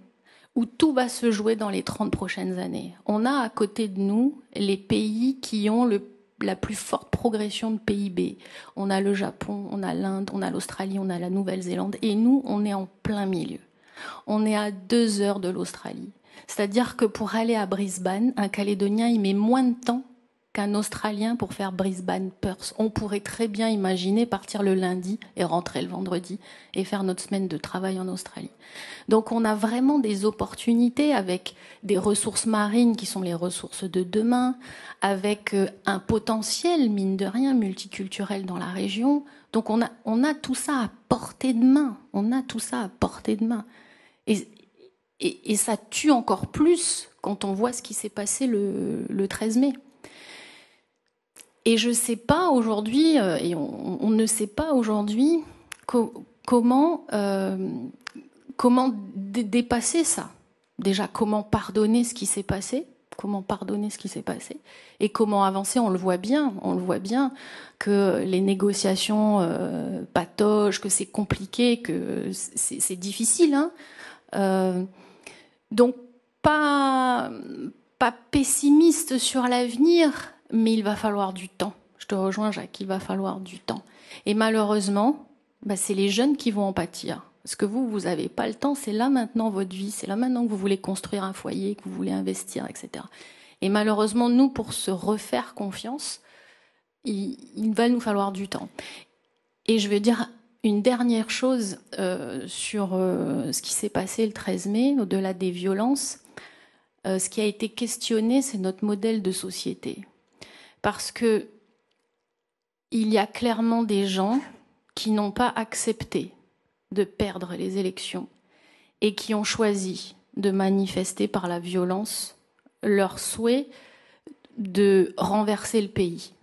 où tout va se jouer dans les 30 prochaines années. On a à côté de nous les pays qui ont la plus forte progression de PIB. On a le Japon, on a l'Inde, on a l'Australie, on a la Nouvelle-Zélande. Et nous, on est en plein milieu. On est à 2 heures de l'Australie. C'est-à-dire que pour aller à Brisbane, un Calédonien, il met moins de temps qu'un Australien pour faire Brisbane-Perth. On pourrait très bien imaginer partir le lundi et rentrer le vendredi et faire notre semaine de travail en Australie. Donc on a vraiment des opportunités avec des ressources marines qui sont les ressources de demain, avec un potentiel, mine de rien, multiculturel dans la région. Donc on a tout ça à portée de main. On a tout ça à portée de main. Et ça tue encore plus quand on voit ce qui s'est passé le 13 mai. Et je ne sais pas aujourd'hui, et on ne sait pas aujourd'hui comment dépasser ça. Déjà, comment pardonner ce qui s'est passé, et comment avancer. On le voit bien que les négociations patauchent, que c'est compliqué, que c'est difficile. Donc, pas pessimiste sur l'avenir, mais il va falloir du temps. Je te rejoins, Jacques, il va falloir du temps. Et malheureusement, c'est les jeunes qui vont en pâtir. Parce que vous n'avez pas le temps, c'est là maintenant votre vie, c'est là maintenant que vous voulez construire un foyer, que vous voulez investir, etc. Et malheureusement, nous, pour se refaire confiance, il va nous falloir du temps. Et je veux dire une dernière chose sur ce qui s'est passé le 13 mai, au-delà des violences. Ce qui a été questionné, c'est notre modèle de société. Parce que il y a clairement des gens qui n'ont pas accepté de perdre les élections et qui ont choisi de manifester par la violence leur souhait de renverser le pays.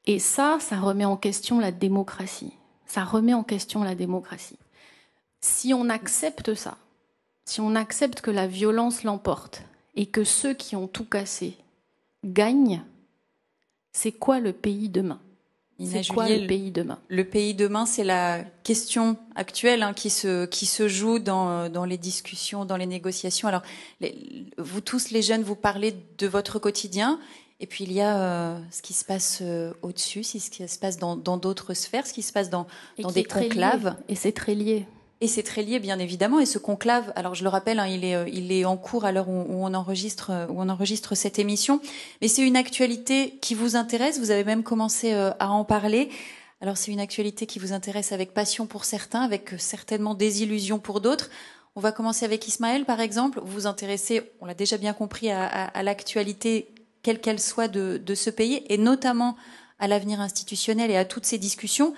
Et ça remet en question la démocratie. Ça remet en question la démocratie. Si on accepte ça, si on accepte que la violence l'emporte et que ceux qui ont tout cassé gagnent, c'est quoi le pays demain ? C'est quoi le pays demain ? Le pays demain, c'est la question actuelle qui se joue dans les discussions, dans les négociations. Alors, vous tous, les jeunes, vous parlez de votre quotidien. Et puis, il y a ce qui se passe au-dessus, ce qui se passe dans d'autres sphères, ce qui se passe dans des conclaves. Et c'est très lié. Et c'est très lié, bien évidemment. Et ce conclave, alors je le rappelle, il est en cours à l'heure où on enregistre cette émission. Mais c'est une actualité qui vous intéresse. Vous avez même commencé à en parler. Alors c'est une actualité qui vous intéresse avec passion pour certains, avec certainement désillusion pour d'autres. On va commencer avec Ismaël, par exemple. Vous vous intéressez, on l'a déjà bien compris, à l'actualité, quelle qu'elle soit, de ce pays, et notamment à l'avenir institutionnel et à toutes ces discussions.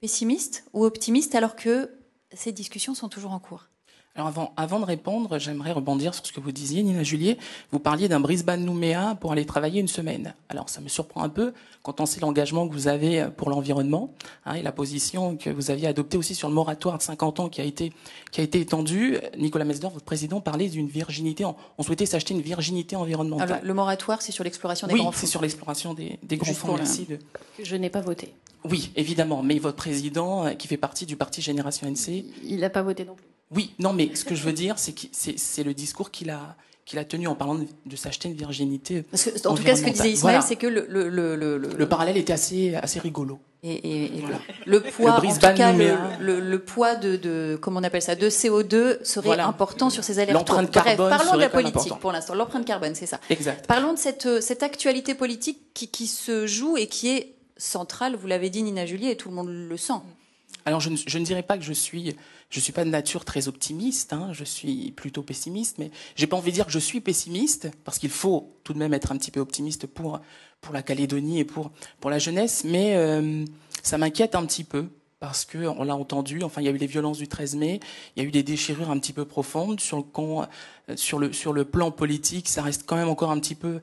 Pessimiste ou optimiste alors que ces discussions sont toujours en cours? Alors avant de répondre, j'aimerais rebondir sur ce que vous disiez, Nina Julier. Vous parliez d'un Brisbane-Nouméa pour aller travailler une semaine. Alors ça me surprend un peu quand on sait l'engagement que vous avez pour l'environnement et la position que vous aviez adoptée aussi sur le moratoire de 50 ans qui a été étendu. Nicolas Mesdorf, votre président, parlait d'une virginité. On souhaitait s'acheter une virginité environnementale. Alors, le moratoire, c'est sur l'exploration des grands fonds. Oui, c'est sur l'exploration des grands fonds. Merci que je n'ai pas voté. Oui, évidemment. Mais votre président, qui fait partie du parti Génération NC... Il n'a pas voté non plus. Oui, non, mais ce que je veux dire, c'est que c'est le discours qu'il a tenu en parlant de s'acheter une virginité. Parce que, en tout cas, ce que disait Ismaël, c'est que le parallèle était assez rigolo. Et voilà. Le poids, en tout cas, le poids de comment on appelle ça, de CO2 serait important sur ces allers-retours. L'empreinte carbone. Bref, parlons de la politique pour l'instant. L'empreinte carbone, c'est ça. Exact. Parlons de cette actualité politique qui se joue et qui est centrale. Vous l'avez dit, Nina Julier, et tout le monde le sent. Alors, je ne dirais pas que je suis pas de nature très optimiste, je suis plutôt pessimiste, mais j'ai pas envie de dire que je suis pessimiste, parce qu'il faut tout de même être un petit peu optimiste pour la Calédonie et pour la jeunesse, mais ça m'inquiète un petit peu, parce que on l'a entendu, il y a eu les violences du 13 mai, il y a eu des déchirures un petit peu profondes sur le plan politique, ça reste quand même encore un petit peu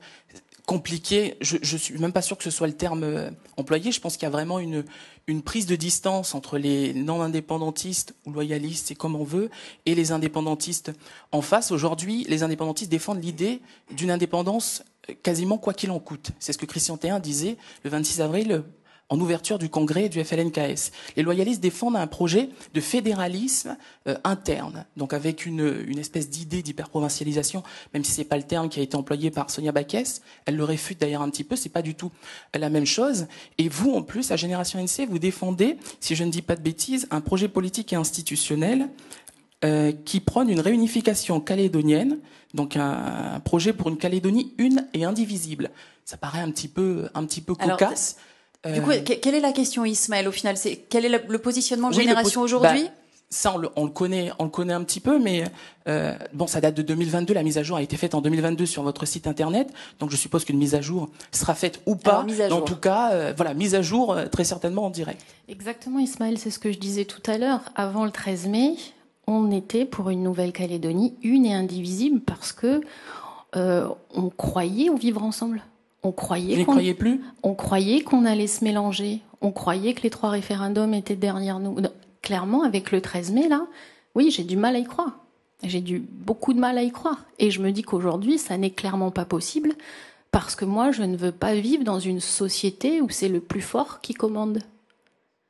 compliqué. Je suis même pas sûr que ce soit le terme employé. Je pense qu'il y a vraiment une prise de distance entre les non-indépendantistes ou loyalistes, c'est comme on veut, et les indépendantistes en face. Aujourd'hui, les indépendantistes défendent l'idée d'une indépendance quasiment quoi qu'il en coûte. C'est ce que Christian Théin disait le 26 avril en ouverture du congrès du FLNKS. Les loyalistes défendent un projet de fédéralisme interne, donc avec une espèce d'idée d'hyperprovincialisation, même si c'est pas le terme qui a été employé par Sonia Backès. Elle le réfute d'ailleurs un petit peu, c'est pas du tout la même chose. Et vous, en plus, à Génération NC, vous défendez, si je ne dis pas de bêtises, un projet politique et institutionnel qui prône une réunification calédonienne, donc un projet pour une Calédonie une et indivisible. Ça paraît un petit peu cocasse. Du coup, quelle est la question, Ismaël, au final? Quel est le positionnement de Génération aujourd'hui? Ça, on le connaît un petit peu, mais bon, ça date de 2022. La mise à jour a été faite en 2022 sur votre site internet, donc je suppose qu'une mise à jour sera faite ou pas. En tout cas, voilà, mise à jour très certainement en direct. Exactement, Ismaël, c'est ce que je disais tout à l'heure. Avant le 13 mai, on était pour une Nouvelle-Calédonie une et indivisible parce que on croyait au vivre ensemble. On croyait On croyait qu'on allait se mélanger. On croyait que les 3 référendums étaient derrière nous. Non, clairement, avec le 13 mai, là, oui, j'ai du mal à y croire. Beaucoup de mal à y croire. Et je me dis qu'aujourd'hui, ça n'est clairement pas possible parce que moi, je ne veux pas vivre dans une société où c'est le plus fort qui commande.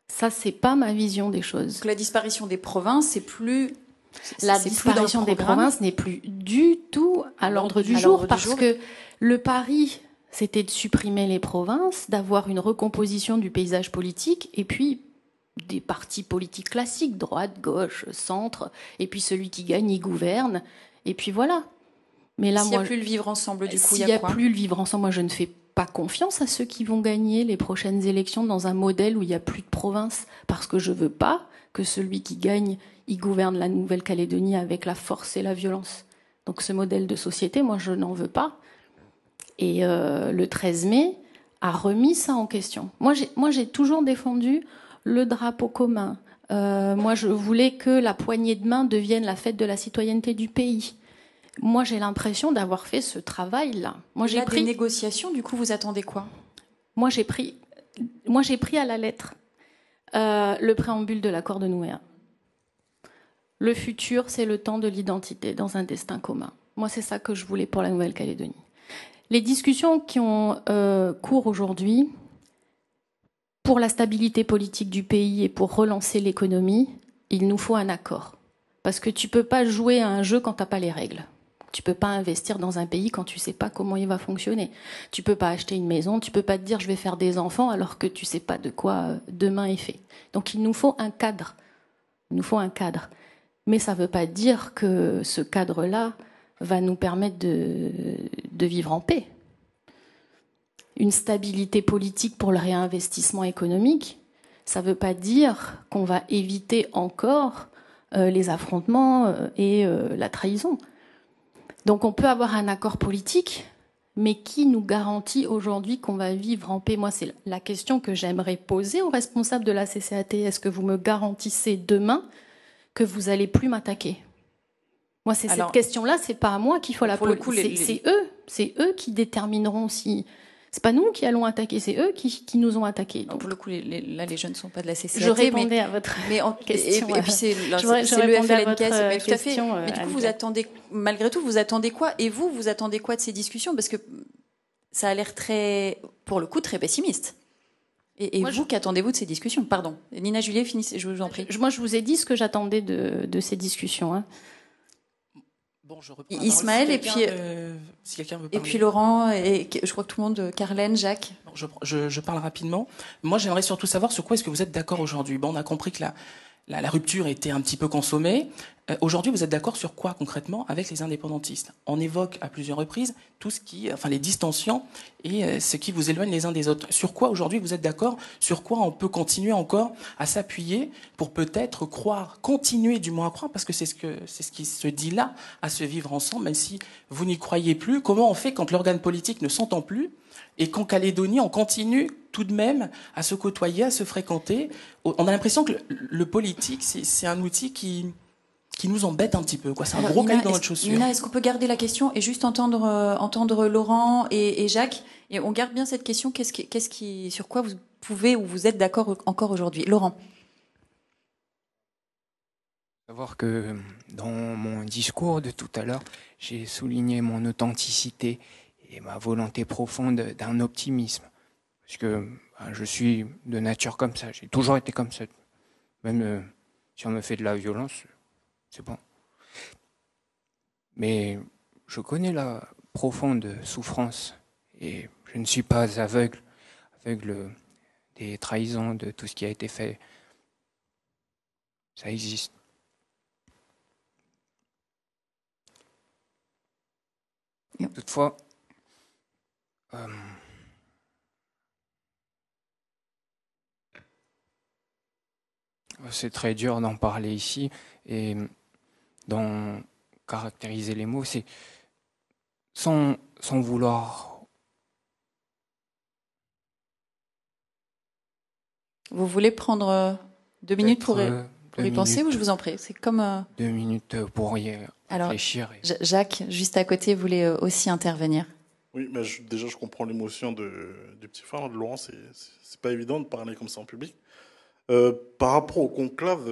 Ça, c'est pas ma vision des choses. Donc la disparition des provinces, c'est plus... La disparition des provinces n'est plus du tout à l'ordre du jour parce que le pari, c'était de supprimer les provinces, d'avoir une recomposition du paysage politique et puis des partis politiques classiques, droite, gauche, centre, et puis celui qui gagne, il gouverne, et puis voilà. Mais là, s'il n'y a plus le vivre ensemble, du coup, s'il n'y a plus le vivre ensemble, moi je ne fais pas confiance à ceux qui vont gagner les prochaines élections dans un modèle où il n'y a plus de province, parce que je veux pas que celui qui gagne, il gouverne la Nouvelle-Calédonie avec la force et la violence. Donc ce modèle de société, moi je n'en veux pas. Et le 13 mai a remis ça en question. Moi j'ai toujours défendu le drapeau commun. Moi je voulais que la poignée de main devienne la fête de la citoyenneté du pays. Moi, j'ai l'impression d'avoir fait ce travail-là. Moi, j'ai pris des négociations. Du coup, vous attendez quoi? Moi, j'ai pris à la lettre le préambule de l'accord de Nouméa. Le futur, c'est le temps de l'identité dans un destin commun. Moi, c'est ça que je voulais pour la Nouvelle-Calédonie. Les discussions qui ont cours aujourd'hui pour la stabilité politique du pays et pour relancer l'économie, il nous faut un accord. Parce que tu peux pas jouer à un jeu quand t'as pas les règles. Tu peux pas investir dans un pays quand tu sais pas comment il va fonctionner. Tu peux pas acheter une maison, tu peux pas te dire je vais faire des enfants alors que tu sais pas de quoi demain est fait. Donc il nous faut un cadre. Il nous faut un cadre. Mais ça veut pas dire que ce cadre-là va nous permettre de vivre en paix. Une stabilité politique pour le réinvestissement économique, ça veut pas dire qu'on va éviter encore les affrontements et la trahison. Donc on peut avoir un accord politique, mais qui nous garantit aujourd'hui qu'on va vivre en paix? Moi, c'est la question que j'aimerais poser aux responsables de la CCAT. Est-ce que vous me garantissez demain que vous allez plus m'attaquer? Moi, c'est cette question-là, c'est pas à moi qu'il faut la poser. C'est eux qui détermineront si... C'est pas nous qui allons attaquer, c'est eux qui nous ont attaqués. Donc, pour le coup, là, les jeunes ne sont pas de la CCAT. Je répondais à votre question. Et puis c'est le FLNKS. Mais tout à fait. Mais du coup, vous attendez, malgré tout, vous attendez quoi? Et vous attendez quoi de ces discussions? Parce que ça a l'air très, pour le coup, très pessimiste. Et moi, vous, qu'attendez-vous de ces discussions? Pardon. Nina Julier, finissez, je vous en prie. Moi, je vous ai dit ce que j'attendais de ces discussions. Hein. Bon, je reprends Ismaël, et puis, si quelqu'un veut parler. Et puis Laurent, et je crois que tout le monde, Carlène, Jacques. Bon, je parle rapidement. Moi, j'aimerais surtout savoir sur quoi est-ce que vous êtes d'accord aujourd'hui. Bon, on a compris que la rupture était un petit peu consommée. Aujourd'hui, vous êtes d'accord sur quoi concrètement avec les indépendantistes? On évoque à plusieurs reprises tout ce qui, enfin les distensions et ce qui vous éloigne les uns des autres. Sur quoi aujourd'hui vous êtes d'accord? Sur quoi on peut continuer encore à s'appuyer pour peut-être croire, continuer du moins à croire, parce que c'est ce qui se dit là, à se vivre ensemble, même si vous n'y croyez plus. Comment on fait quand l'organe politique ne s'entend plus et qu'en Calédonie on continue tout de même à se côtoyer, à se fréquenter? On a l'impression que le politique c'est un outil qui nous embête un petit peu, quoi. C'est un gros caillou dans notre chaussure. Nina, est-ce qu'on peut garder la question et juste entendre Laurent et Jacques? Et on garde bien cette question. Sur quoi vous pouvez ou vous êtes d'accord encore aujourd'hui? Laurent. Savoir que dans mon discours de tout à l'heure, j'ai souligné mon authenticité et ma volonté profonde d'un optimisme. Parce que je suis de nature comme ça, j'ai toujours été comme ça. Même si on me fait de la violence, c'est bon. Mais je connais la profonde souffrance et je ne suis pas aveugle des trahisons, de tout ce qui a été fait. Ça existe. Toutefois, c'est très dur d'en parler ici et d'en caractériser les mots. C'est sans vouloir. Vous voulez prendre 2 minutes pour y penser ou je vous en prie? C'est comme 2 minutes pour y réfléchir. Jacques, juste à côté, voulait aussi intervenir. Oui, mais déjà, je comprends l'émotion du petit frère de Laurent. C'est pas évident de parler comme ça en public. Par rapport au conclave,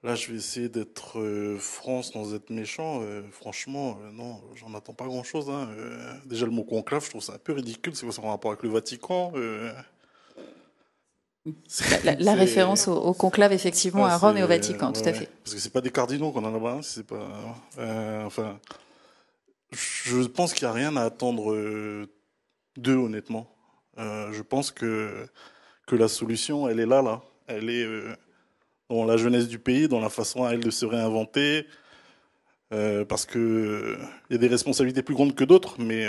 là, je vais essayer d'être franc sans être méchant. Franchement, non, j'en attends pas grand-chose. Hein. Déjà, le mot conclave, je trouve ça un peu ridicule. C'est quoi, ça a un rapport avec le Vatican La référence au conclave, effectivement, à Rome et au Vatican, tout à fait. Parce que c'est pas des cardinaux qu'on en a là-bas. C'est pas. Enfin, je pense qu'il n'y a rien à attendre d'eux, honnêtement. Je pense que la solution, elle est là. Elle est dans la jeunesse du pays, dans la façon à elle de se réinventer, parce que y a des responsabilités plus grandes que d'autres, mais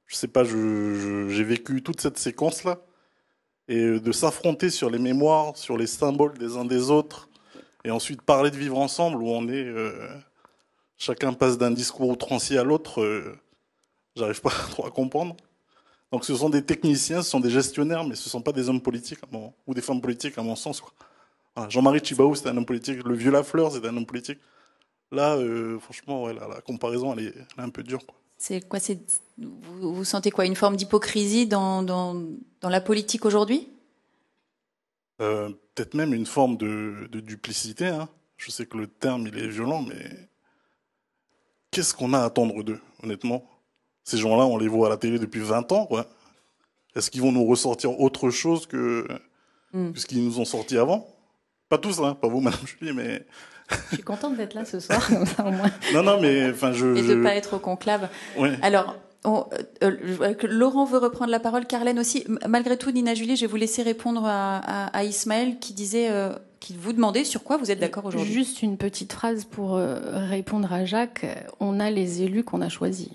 je sais pas, j'ai vécu toute cette séquence-là, et de s'affronter sur les mémoires, sur les symboles des uns des autres, et ensuite parler de vivre ensemble, où on est, chacun passe d'un discours outrancier à l'autre, j'arrive pas trop à comprendre. Donc ce sont des techniciens, ce sont des gestionnaires, mais ce ne sont pas des hommes politiques ou des femmes politiques à mon sens. Voilà. Jean-Marie Tjibaou, c'était un homme politique. Le vieux Lafleur, c'était un homme politique. Là, franchement, ouais, la comparaison, elle est un peu dure. Quoi. C'est quoi vous sentez quoi? Une forme d'hypocrisie dans la politique aujourd'hui? Peut-être même une forme de duplicité. Hein. Je sais que le terme, il est violent, mais qu'est-ce qu'on a à attendre d'eux, honnêtement? Ces gens-là, on les voit à la télé depuis 20 ans. Quoi. Est-ce qu'ils vont nous ressortir autre chose que ce qu'ils nous ont sorti avant? Pas tous, hein, pas vous, Madame Julie, mais... Je suis contente d'être là ce soir, comme ça au moins. Non, mais... enfin, Et de ne pas être au conclave. Ouais. Alors, Laurent veut reprendre la parole, Carlène aussi. Malgré tout, Nina Julie, je vais vous laisser répondre à Ismaël qui disait... qui vous demandait sur quoi vous êtes d'accord aujourd'hui. Juste une petite phrase pour répondre à Jacques. On a les élus qu'on a choisis.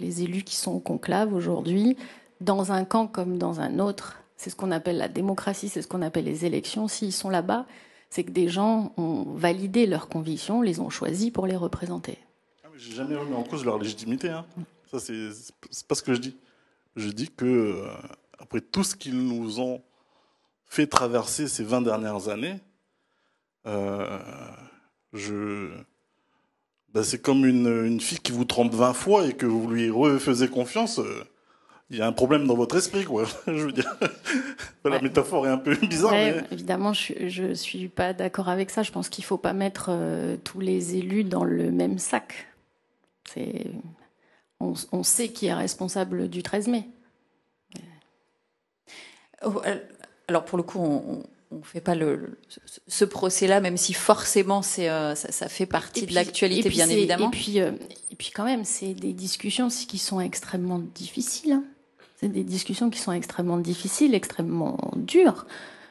Les élus qui sont au conclave aujourd'hui, dans un camp comme dans un autre, c'est ce qu'on appelle la démocratie, c'est ce qu'on appelle les élections. S'ils sont là-bas, c'est que des gens ont validé leurs convictions, les ont choisis pour les représenter. J'ai jamais remis en cause leur légitimité. Hein. Ça, c'est pas ce que je dis. Je dis que après tout ce qu'ils nous ont fait traverser ces 20 dernières années, c'est comme une fille qui vous trompe 20 fois et que vous lui refaisez confiance. Il y a un problème dans votre esprit, quoi. Je veux dire, la métaphore est un peu bizarre. Ouais, mais... Évidemment, je suis pas d'accord avec ça. Je pense qu'il faut pas mettre tous les élus dans le même sac. On sait qui est responsable du 13 mai. Alors pour le coup, on ne fait pas ce procès-là, même si forcément ça fait partie de l'actualité, bien évidemment. Et puis quand même, c'est des discussions qui sont extrêmement difficiles. Hein. C'est des discussions qui sont extrêmement difficiles, extrêmement dures.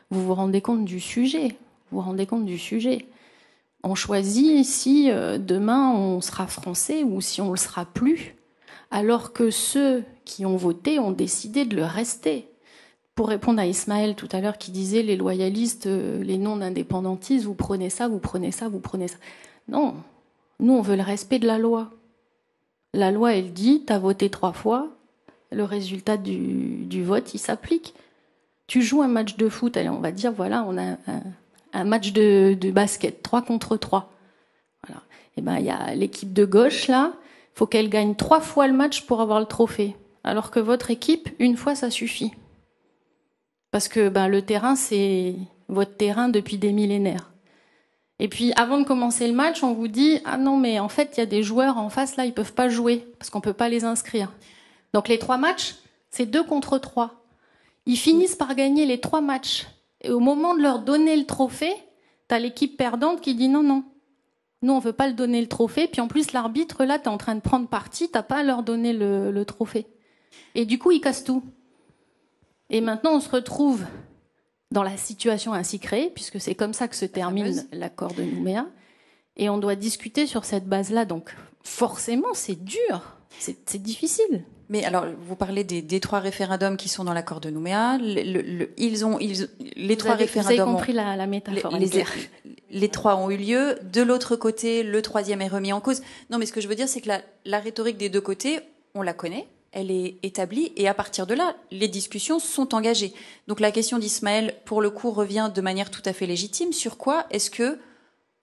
Vous vous rendez compte du sujet. On choisit si demain on sera français ou si on ne le sera plus, alors que ceux qui ont voté ont décidé de le rester. Pour répondre à Ismaël tout à l'heure qui disait les loyalistes, les non-indépendantistes, vous prenez ça, vous prenez ça, vous prenez ça. Non, nous on veut le respect de la loi. La loi elle dit, t'as voté 3 fois, le résultat du vote il s'applique. Tu joues un match de foot, allez, on va dire voilà, on a un match de basket, 3 contre 3. Voilà. Et ben il y a l'équipe de gauche là, faut qu'elle gagne 3 fois le match pour avoir le trophée. Alors que votre équipe, 1 fois ça suffit. Parce que le terrain, c'est votre terrain depuis des millénaires. Et puis, avant de commencer le match, on vous dit « Ah non, mais en fait, il y a des joueurs en face, là, ils peuvent pas jouer, parce qu'on peut pas les inscrire. » Donc les 3 matchs, c'est 2 contre 3. Ils finissent par gagner les 3 matchs. Et au moment de leur donner le trophée, t'as l'équipe perdante qui dit non, non. Nous, on veut pas le donner le trophée. Puis en plus, l'arbitre, là, t'es en train de prendre parti, t'as pas à leur donner le trophée. Et du coup, ils cassent tout. Et maintenant, on se retrouve dans la situation ainsi créée, puisque c'est comme ça que se termine l'accord de Nouméa. Et on doit discuter sur cette base-là. Donc, forcément, c'est dur. C'est difficile. Mais alors, vous parlez des 3 référendums qui sont dans l'accord de Nouméa. Les 3 référendums. Vous avez compris la métaphore. Les 3 ont eu lieu. De l'autre côté, le 3e est remis en cause. Non, mais ce que je veux dire, c'est que la rhétorique des 2 côtés, on la connaît. Elle est établie. Et à partir de là, les discussions sont engagées. Donc la question d'Ismaël, pour le coup, revient de manière tout à fait légitime. Sur quoi est-ce que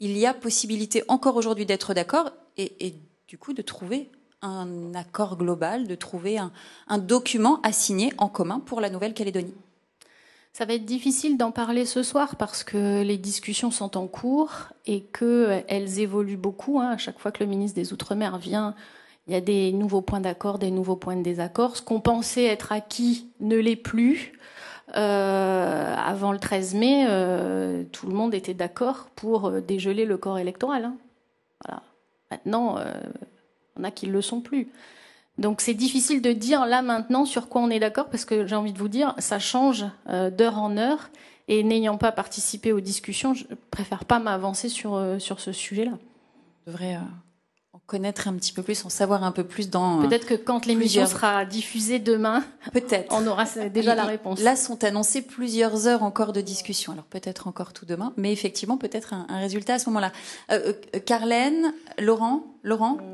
il y a possibilité encore aujourd'hui d'être d'accord et du coup de trouver un accord global, de trouver un document à signer en commun pour la Nouvelle-Calédonie? Ça va être difficile d'en parler ce soir parce que les discussions sont en cours et qu'elles évoluent beaucoup. À chaque fois que le ministre des Outre-mer vient, il y a des nouveaux points d'accord, des nouveaux points de désaccord. Ce qu'on pensait être acquis ne l'est plus. Avant le 13 mai, tout le monde était d'accord pour dégeler le corps électoral. Voilà. Maintenant, on a qui ne le sont plus. Donc c'est difficile de dire là maintenant sur quoi on est d'accord parce que j'ai envie de vous dire, ça change d'heure en heure et n'ayant pas participé aux discussions, je préfère pas m'avancer sur ce sujet-là. On devrait en connaître un petit peu plus, en savoir un peu plus dans... Peut-être que quand l'émission sera diffusée demain, peut-être on aura déjà la réponse. Là sont annoncées plusieurs heures encore de discussion, alors peut-être encore tout demain, mais effectivement peut-être un résultat à ce moment-là. Carlène, Laurent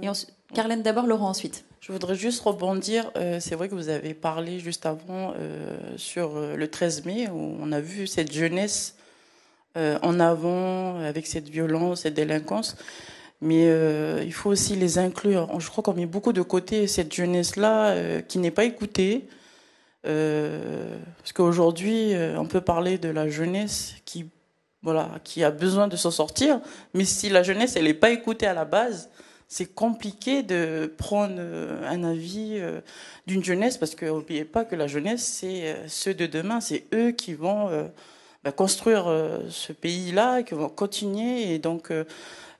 et ensuite... Carlène d'abord, Laurent ensuite. Je voudrais juste rebondir. C'est vrai que vous avez parlé juste avant sur le 13 mai où on a vu cette jeunesse en avant avec cette violence, cette délinquance. Mais il faut aussi les inclure. Je crois qu'on met beaucoup de côté cette jeunesse-là qui n'est pas écoutée. Parce qu'aujourd'hui, on peut parler de la jeunesse qui a besoin de s'en sortir. Mais si la jeunesse, elle n'est pas écoutée à la base, c'est compliqué de prendre un avis d'une jeunesse parce que n'oubliez pas que la jeunesse, c'est ceux de demain, c'est eux qui vont construire ce pays-là, qui vont continuer. Et donc,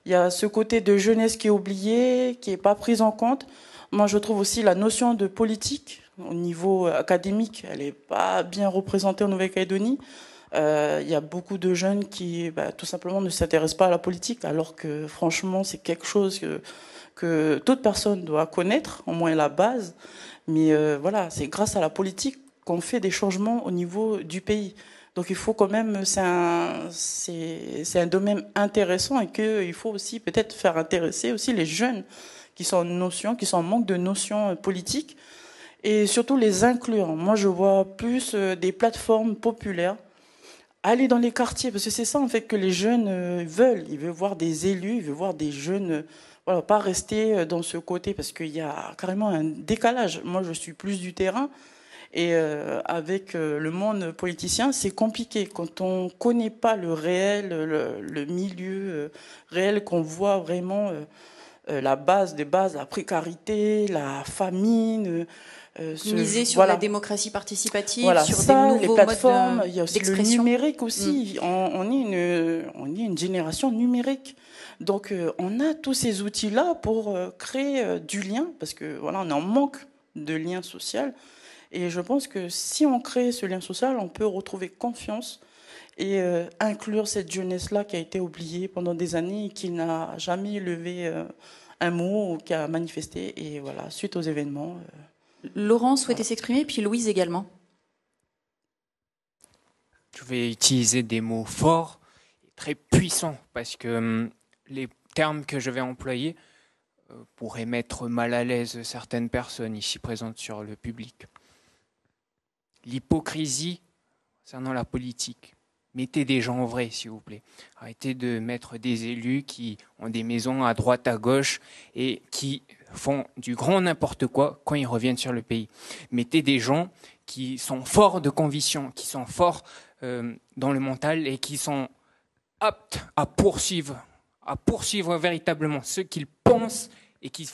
il y a ce côté de jeunesse qui est oublié, qui n'est pas prise en compte. Moi, je trouve aussi la notion de politique au niveau académique, elle n'est pas bien représentée en Nouvelle-Calédonie. Il y a beaucoup de jeunes qui tout simplement ne s'intéressent pas à la politique, alors que franchement c'est quelque chose que toute personne doit connaître, au moins la base. Mais voilà, c'est grâce à la politique qu'on fait des changements au niveau du pays. Donc il faut quand même, c'est un domaine intéressant et qu'il faut aussi peut-être faire intéresser aussi les jeunes qui sont en manque de notions politiques et surtout les inclure. Moi je vois plus des plateformes populaires. Aller dans les quartiers, parce que c'est ça en fait que les jeunes veulent. Ils veulent voir des élus, ils veulent voir des jeunes, pas rester dans ce côté, parce qu'il y a carrément un décalage. Moi, je suis plus du terrain, et avec le monde politicien, c'est compliqué. Quand on ne connaît pas le réel, le milieu réel, qu'on voit vraiment la base des bases, la précarité, la famine... miser sur la démocratie participative, sur ça, des nouveaux les plateformes, modes il y a aussi le numérique aussi. On est une génération numérique. Donc on a tous ces outils-là pour créer du lien, parce que voilà, on est en manque de lien social. Et je pense que si on crée ce lien social, on peut retrouver confiance et inclure cette jeunesse-là qui a été oubliée pendant des années et qui n'a jamais levé un mot ou qui a manifesté. Et voilà, suite aux événements... Laurent souhaitait s'exprimer, puis Louise également. Je vais utiliser des mots forts et très puissants parce que les termes que je vais employer pourraient mettre mal à l'aise certaines personnes ici présentes sur le public. L'hypocrisie concernant la politique. Mettez des gens vrais, s'il vous plaît. Arrêtez de mettre des élus qui ont des maisons à droite, à gauche et qui font du grand n'importe quoi quand ils reviennent sur le pays. Mettez des gens qui sont forts de conviction, qui sont forts dans le mental et qui sont aptes à poursuivre véritablement ce qu'ils pensent et qu'ils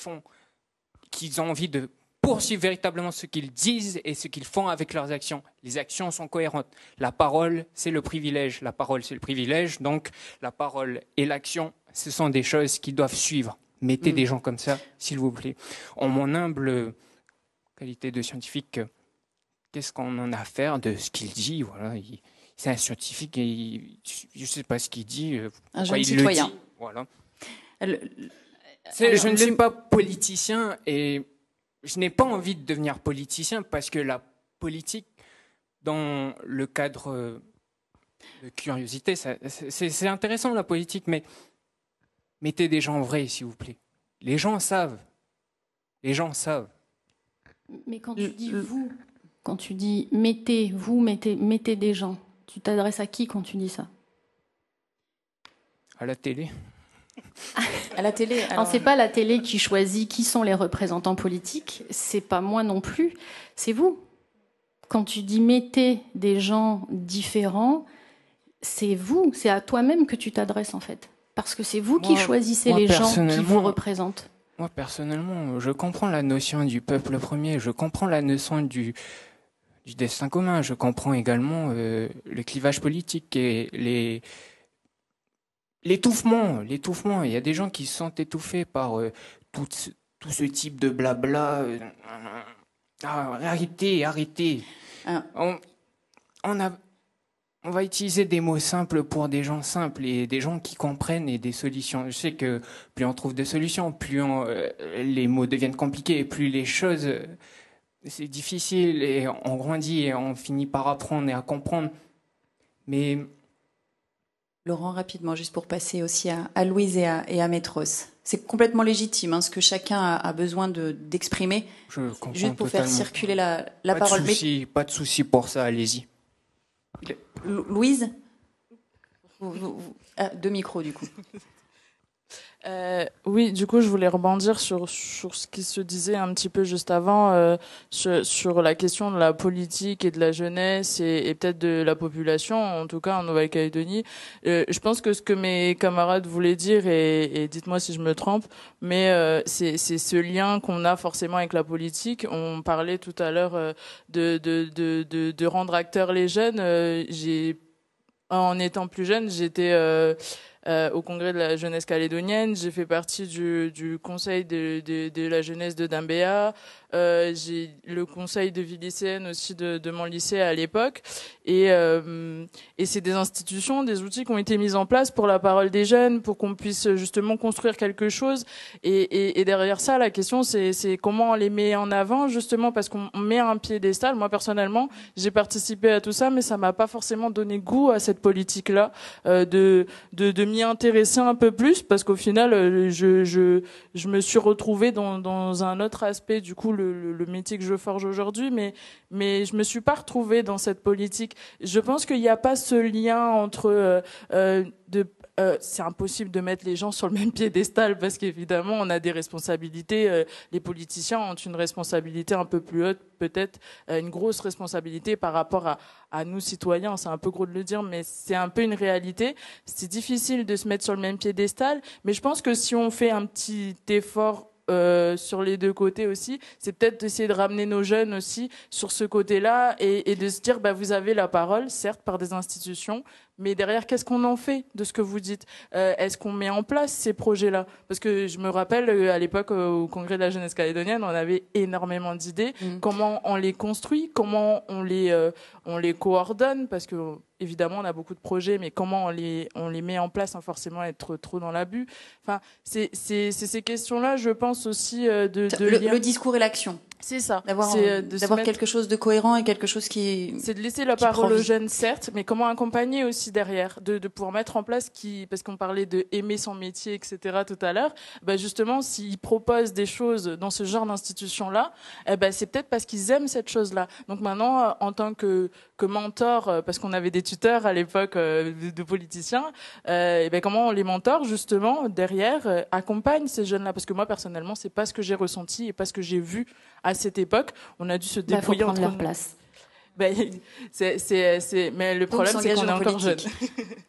ont envie de poursuivent véritablement ce qu'ils disent et ce qu'ils font avec leurs actions. Les actions sont cohérentes. La parole, c'est le privilège. La parole, c'est le privilège. Donc, la parole et l'action, ce sont des choses qui doivent suivre. Mettez des gens comme ça, s'il vous plaît. En mon humble qualité de scientifique, qu'est-ce qu'on en a à faire de ce qu'il dit? Voilà, c'est un scientifique et je ne sais pas ce qu'il dit. Un jeune citoyen. Le dit, voilà. Je ne suis pas politicien et je n'ai pas envie de devenir politicien parce que la politique, dans le cadre de curiosité, c'est intéressant la politique, mais mettez des gens vrais, s'il vous plaît. Les gens savent. Les gens savent. Mais quand tu dis vous, quand tu dis mettez des gens, tu t'adresses à qui quand tu dis ça? À la télé. À la télé. Alors, c'est pas la télé qui choisit qui sont les représentants politiques, c'est pas moi non plus, c'est vous. Quand tu dis mettez des gens différents, c'est vous, c'est à toi-même que tu t'adresses en fait. Parce que c'est vous qui choisissez les gens qui vous représentent. Moi, personnellement, je comprends la notion du peuple premier, je comprends la notion du destin commun, je comprends également le clivage politique et l'étouffement. Il y a des gens qui se sentent étouffés par tout ce type de blabla. Arrêtez. On va utiliser des mots simples pour des gens simples et des gens qui comprennent et des solutions. Je sais que plus on trouve des solutions, plus les mots deviennent compliqués et plus les choses, c'est difficile et on grandit et on finit par apprendre et à comprendre. Mais... Laurent, rapidement, juste pour passer aussi à Louise et à Métros. C'est complètement légitime, ce que chacun a besoin d'exprimer. Je comprends juste pour totalement. Faire circuler la parole. Pas de souci pour ça, allez-y. Louise, deux micros du coup. Oui, du coup, je voulais rebondir sur ce qui se disait un petit peu juste avant, sur la question de la politique et de la jeunesse et peut-être de la population, en tout cas en Nouvelle-Calédonie. Je pense que ce que mes camarades voulaient dire, et dites-moi si je me trompe, mais c'est ce lien qu'on a forcément avec la politique. On parlait tout à l'heure de rendre acteurs les jeunes. En étant plus jeune, j'étais... au congrès de la jeunesse calédonienne, j'ai fait partie du conseil de la jeunesse de Dambéa, j'ai le conseil de vie lycéenne aussi de mon lycée à l'époque, et c'est des institutions, des outils qui ont été mis en place pour la parole des jeunes, pour qu'on puisse justement construire quelque chose, et derrière ça, la question c'est comment on les met en avant, justement parce qu'on met un piédestal. Moi personnellement, j'ai participé à tout ça, mais ça m'a pas forcément donné goût à cette politique-là, de m'y intéresser un peu plus, parce qu'au final je me suis retrouvée dans un autre aspect, du coup le métier que je forge aujourd'hui, mais je me suis pas retrouvée dans cette politique. Je pense qu'il n'y a pas ce lien entre c'est impossible de mettre les gens sur le même piédestal, parce qu'évidemment on a des responsabilités, les politiciens ont une responsabilité un peu plus haute, peut-être une grosse responsabilité par rapport à nous citoyens. C'est un peu gros de le dire, mais c'est un peu une réalité. C'est difficile de se mettre sur le même piédestal, mais je pense que si on fait un petit effort sur les deux côtés aussi, c'est peut-être d'essayer de ramener nos jeunes aussi sur ce côté-là, et de se dire vous avez la parole, certes par des institutions, mais derrière, qu'est-ce qu'on en fait de ce que vous dites? Est-ce qu'on met en place ces projets-là? Parce que je me rappelle, à l'époque, au congrès de la jeunesse calédonienne, on avait énormément d'idées. Comment on les construit? Comment on les coordonne? Parce que, évidemment, on a beaucoup de projets, mais comment on les met en place sans forcément être trop dans l'abus? Enfin, c'est ces questions-là, je pense aussi, le discours et l'action. C'est ça. D'avoir quelque chose de cohérent et quelque chose qui... C'est de laisser la parole aux jeunes, certes, mais comment accompagner aussi derrière, de pouvoir mettre en place parce qu'on parlait de aimer son métier, etc. tout à l'heure, justement, s'ils proposent des choses dans ce genre d'institution-là, c'est peut-être parce qu'ils aiment cette chose-là. Donc maintenant, en tant que mentor, parce qu'on avait des tuteurs à l'époque de politiciens, comment on les mentore justement derrière, accompagne ces jeunes-là, parce que moi personnellement, c'est pas ce que j'ai ressenti et pas ce que j'ai vu à cette époque. On a dû se débrouiller entre leur place. Mais le problème, c'est qu'on est encore jeune.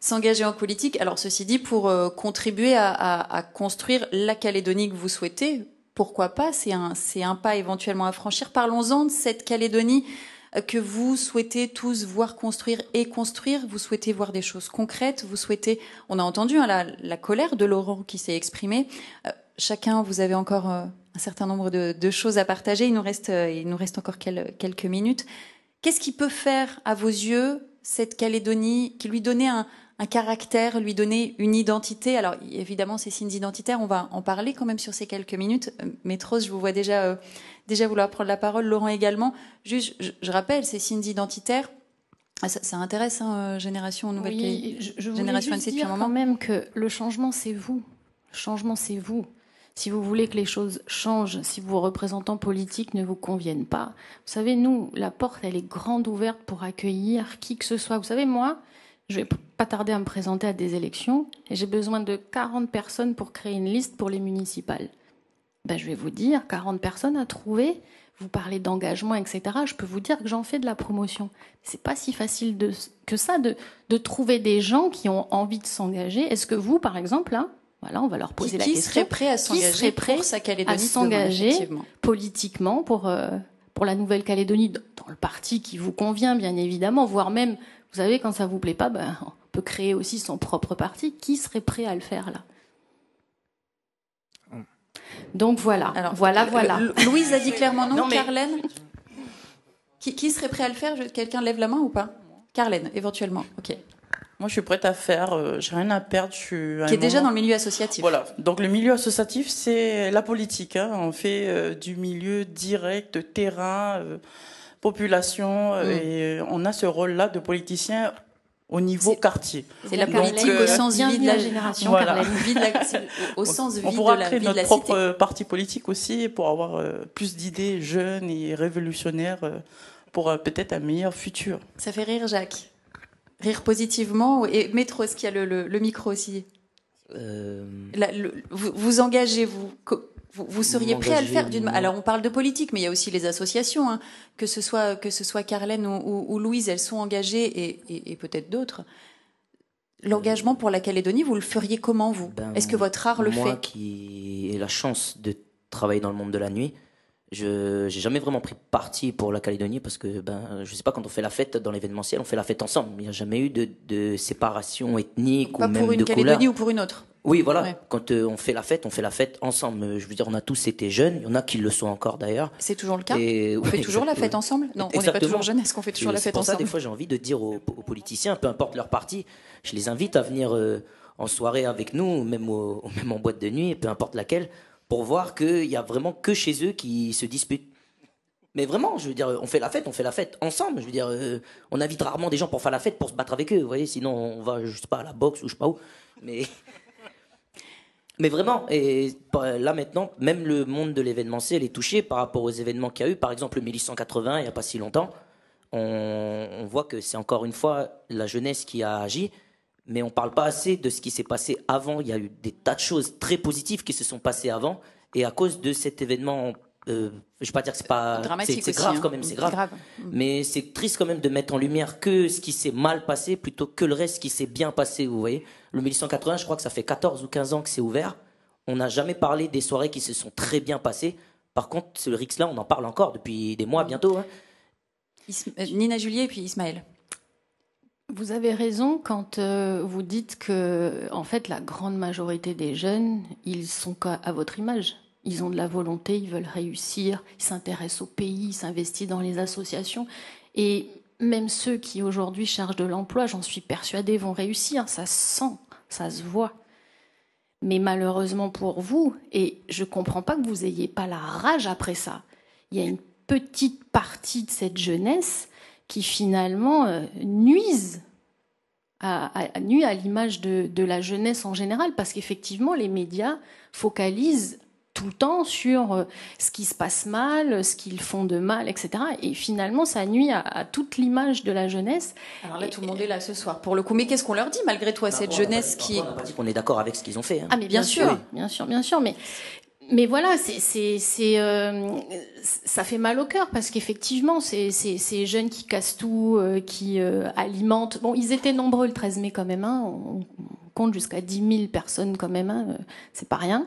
S'engager en politique. Alors, ceci dit, pour contribuer à construire la Calédonie que vous souhaitez, pourquoi pas, c'est un pas éventuellement à franchir. Parlons-en de cette Calédonie que vous souhaitez tous voir construire et construire. Vous souhaitez voir des choses concrètes. Vous souhaitez, on a entendu la colère de Laurent qui s'est exprimée. Chacun, vous avez encore un certain nombre de choses à partager. Il nous reste encore quelques minutes. Qu'est-ce qui peut faire, à vos yeux, cette Calédonie, qui lui donnait un caractère, lui donner une identité? Alors, évidemment, ces signes identitaires, on va en parler quand même sur ces quelques minutes. Métros, je vous vois déjà vouloir prendre la parole. Laurent également. Juste, je rappelle, ces signes identitaires, ça intéresse Génération Nouvelle je voulais Génération juste NC depuis dire un moment. quand même que le changement, c'est vous. Le changement, c'est vous. Si vous voulez que les choses changent, si vos représentants politiques ne vous conviennent pas, vous savez, nous, la porte, elle est grande ouverte pour accueillir qui que ce soit. Vous savez, moi, je vais pas tarder à me présenter à des élections et j'ai besoin de 40 personnes pour créer une liste pour les municipales. Ben, je vais vous dire, 40 personnes à trouver. Vous parlez d'engagement, etc. Je peux vous dire que j'en fais de la promotion. C'est pas si facile que ça de trouver des gens qui ont envie de s'engager. Est-ce que vous, par exemple, là, voilà, on va leur poser la question. Qui serait prêt à s'engager pour sa Calédonie, à s'engager politiquement pour la Nouvelle-Calédonie dans le parti qui vous convient, bien évidemment, voire même, vous savez, quand ça vous plaît pas, ben, on peut créer aussi son propre parti. Qui serait prêt à le faire, là? Donc voilà. Alors, voilà. Louise a dit clairement non. Mais... Carlène, qui serait prêt à le faire? Quelqu'un lève la main ou pas? Carlène, éventuellement. Ok. Moi, je suis prête à faire. J'ai rien à perdre. Qui est déjà dans le milieu associatif. Voilà. Donc, le milieu associatif, c'est la politique. Hein. On fait du milieu direct, de terrain, population, et on a ce rôle-là de politicien au niveau quartier. C'est la politique au sens vie de la génération. Voilà. Au sens vie on pourra de la créer vie de notre la propre cité. parti politique aussi pour avoir plus d'idées jeunes et révolutionnaires pour peut-être un meilleur futur. Ça fait rire Jacques. Rire positivement. Et Métros, qui a le micro aussi. Vous engagez, vous seriez prêt à le faire d'une... Alors on parle de politique, mais il y a aussi les associations, hein. Que ce soit Carlène ou Louise, elles sont engagées et peut-être d'autres. L'engagement pour la Calédonie, vous le feriez comment, vous? Est-ce que votre art le fait? Moi qui ai la chance de travailler dans le monde de la nuit, je n'ai jamais vraiment pris parti pour la Calédonie parce que, je sais pas, quand on fait la fête dans l'événementiel, on fait la fête ensemble. Il n'y a jamais eu de séparation ethnique ou même de couleur. Pas pour une Calédonie ou pour une autre? Oui, voilà. Ouais. Quand on fait la fête ensemble. Je veux dire, on a tous été jeunes. Il y en a qui le sont encore d'ailleurs. C'est toujours le cas? Et, on fait toujours la fête ensemble? Non, on n'est pas toujours jeunes. Est-ce qu'on fait toujours la fête ensemble? C'est pour ça, des fois, j'ai envie de dire aux politiciens, peu importe leur parti, je les invite à venir en soirée avec nous, même en boîte de nuit, peu importe laquelle, pour voir qu'il y a vraiment que chez eux qui se disputent. Mais vraiment, je veux dire, on fait la fête ensemble. Je veux dire, on invite rarement des gens pour faire la fête, pour se battre avec eux, vous voyez, sinon on va, je sais pas, à la boxe ou je sais pas où. Mais vraiment, et là maintenant, même le monde de l'événementiel est touché par rapport aux événements qu'il y a eu. Par exemple, le 1180, il n'y a pas si longtemps, on voit que c'est encore une fois la jeunesse qui a agi, mais on ne parle pas assez de ce qui s'est passé avant. Il y a eu des tas de choses très positives qui se sont passées avant, et à cause de cet événement, je ne vais pas dire que c'est pas dramatique, c'est grave, aussi, quand même, c'est grave. Mais c'est triste quand même de mettre en lumière que ce qui s'est mal passé plutôt que le reste qui s'est bien passé, vous voyez. Le 1180, je crois que ça fait 14 ou 15 ans que c'est ouvert. On n'a jamais parlé des soirées qui se sont très bien passées. Par contre, ce RIX-là, on en parle encore depuis des mois bientôt. Hein. Nina Julier et puis Ismaël. Vous avez raison quand vous dites que, en fait, la grande majorité des jeunes, ils sont à votre image. Ils ont de la volonté, ils veulent réussir, ils s'intéressent au pays, ils s'investissent dans les associations. Et même ceux qui aujourd'hui cherchent de l'emploi, j'en suis persuadée, vont réussir. Ça se sent, ça se voit. Mais malheureusement pour vous, et je ne comprends pas que vous n'ayez pas la rage après ça, il y a une petite partie de cette jeunesse qui finalement nuit à l'image de la jeunesse en général, parce qu'effectivement les médias focalisent tout le temps sur ce qui se passe mal, ce qu'ils font de mal, etc. Et finalement, ça nuit à toute l'image de la jeunesse. Alors là, tout le monde est là ce soir, pour le coup. Mais qu'est-ce qu'on leur dit, malgré tout, à cette jeunesse qui... On n'a pas dit qu'on est d'accord avec ce qu'ils ont fait. Hein. Ah, mais bien sûr. Mais voilà, ça fait mal au cœur, parce qu'effectivement, ces jeunes qui cassent tout, qui alimentent... Bon, ils étaient nombreux le 13 mai quand même, hein, on compte jusqu'à 10 000 personnes quand même, hein, c'est pas rien.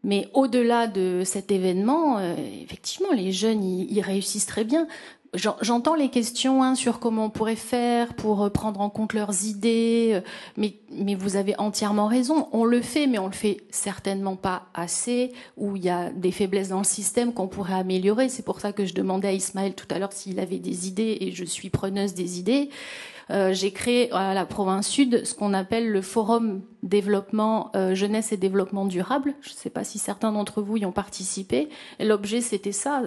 Mais au-delà de cet événement, effectivement, les jeunes, ils réussissent très bien. J'entends les questions sur comment on pourrait faire pour prendre en compte leurs idées, mais vous avez entièrement raison. On le fait, mais on le fait certainement pas assez, où il y a des faiblesses dans le système qu'on pourrait améliorer. C'est pour ça que je demandais à Ismaël tout à l'heure s'il avait des idées, et je suis preneuse des idées. J'ai créé à la province sud ce qu'on appelle le forum développement jeunesse et développement durable. Je ne sais pas si certains d'entre vous y ont participé. L'objet, c'était ça.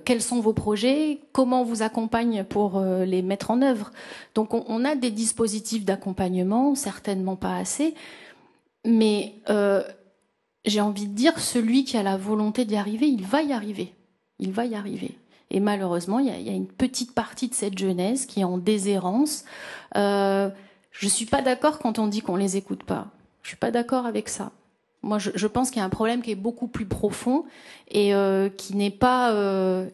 Quels sont vos projets? Comment on vous accompagne pour les mettre en œuvre? Donc on a des dispositifs d'accompagnement, certainement pas assez, mais j'ai envie de dire, celui qui a la volonté d'y arriver, il va y arriver. Il va y arriver. Et malheureusement, il y a une petite partie de cette jeunesse qui est en déshérence. Je suis pas d'accord quand on dit qu'on les écoute pas. Je suis pas d'accord avec ça. Moi, je pense qu'il y a un problème qui est beaucoup plus profond et qui n'est pas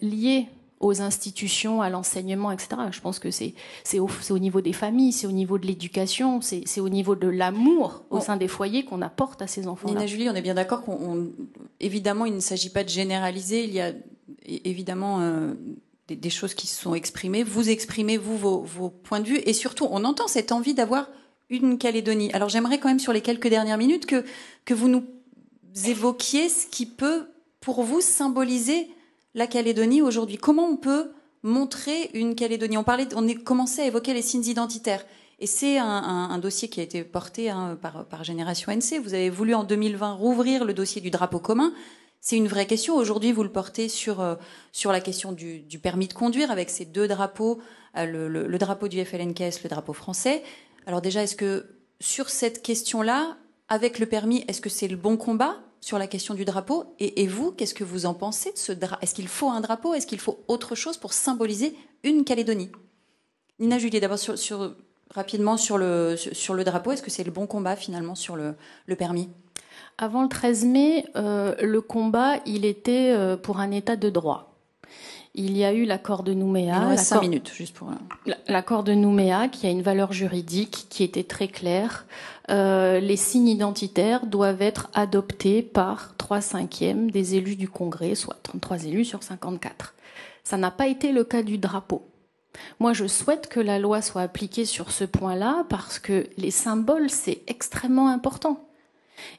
lié aux institutions, à l'enseignement, etc. Je pense que c'est au niveau des familles, c'est au niveau de l'éducation, c'est au niveau de l'amour au sein des foyers qu'on apporte à ces enfants-là. Nina Julie, on est bien d'accord évidemment, il ne s'agit pas de généraliser. Il y a évidemment des choses qui se sont exprimées. Vous exprimez, vos points de vue. Et surtout, on entend cette envie d'avoir une Calédonie. Alors j'aimerais quand même, sur les quelques dernières minutes, que vous nous évoquiez ce qui peut, pour vous, symboliser la Calédonie aujourd'hui. Comment on peut montrer une Calédonie? On a commencé à évoquer les signes identitaires. Et c'est un dossier qui a été porté par Génération NC. Vous avez voulu en 2020 rouvrir le dossier du drapeau commun. C'est une vraie question. Aujourd'hui, vous le portez sur la question du permis de conduire, avec ces deux drapeaux, le drapeau du FLNKS, le drapeau français. Alors déjà, est-ce que sur cette question-là, avec le permis, est-ce que c'est le bon combat sur la question du drapeau? Et vous, qu'est-ce que vous en pensez de ce drapeau? Est-ce qu'il faut un drapeau? Est-ce qu'il faut autre chose pour symboliser une Calédonie? Nina Julie, d'abord rapidement sur le drapeau, est-ce que c'est le bon combat finalement sur le permis? Avant le 13 mai, le combat, il était pour un état de droit. Il y a eu l'accord de Nouméa. Il nous reste 5 minutes, juste pour... L'accord de Nouméa, qui a une valeur juridique, qui était très claire. Les signes identitaires doivent être adoptés par 3/5 des élus du Congrès, soit 33 élus sur 54. Ça n'a pas été le cas du drapeau. Moi, je souhaite que la loi soit appliquée sur ce point-là, parce que les symboles, c'est extrêmement important.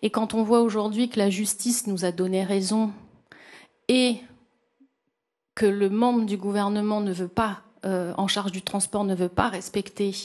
Et quand on voit aujourd'hui que la justice nous a donné raison et que le membre du gouvernement ne veut pas, en charge du transport, ne veut pas respecter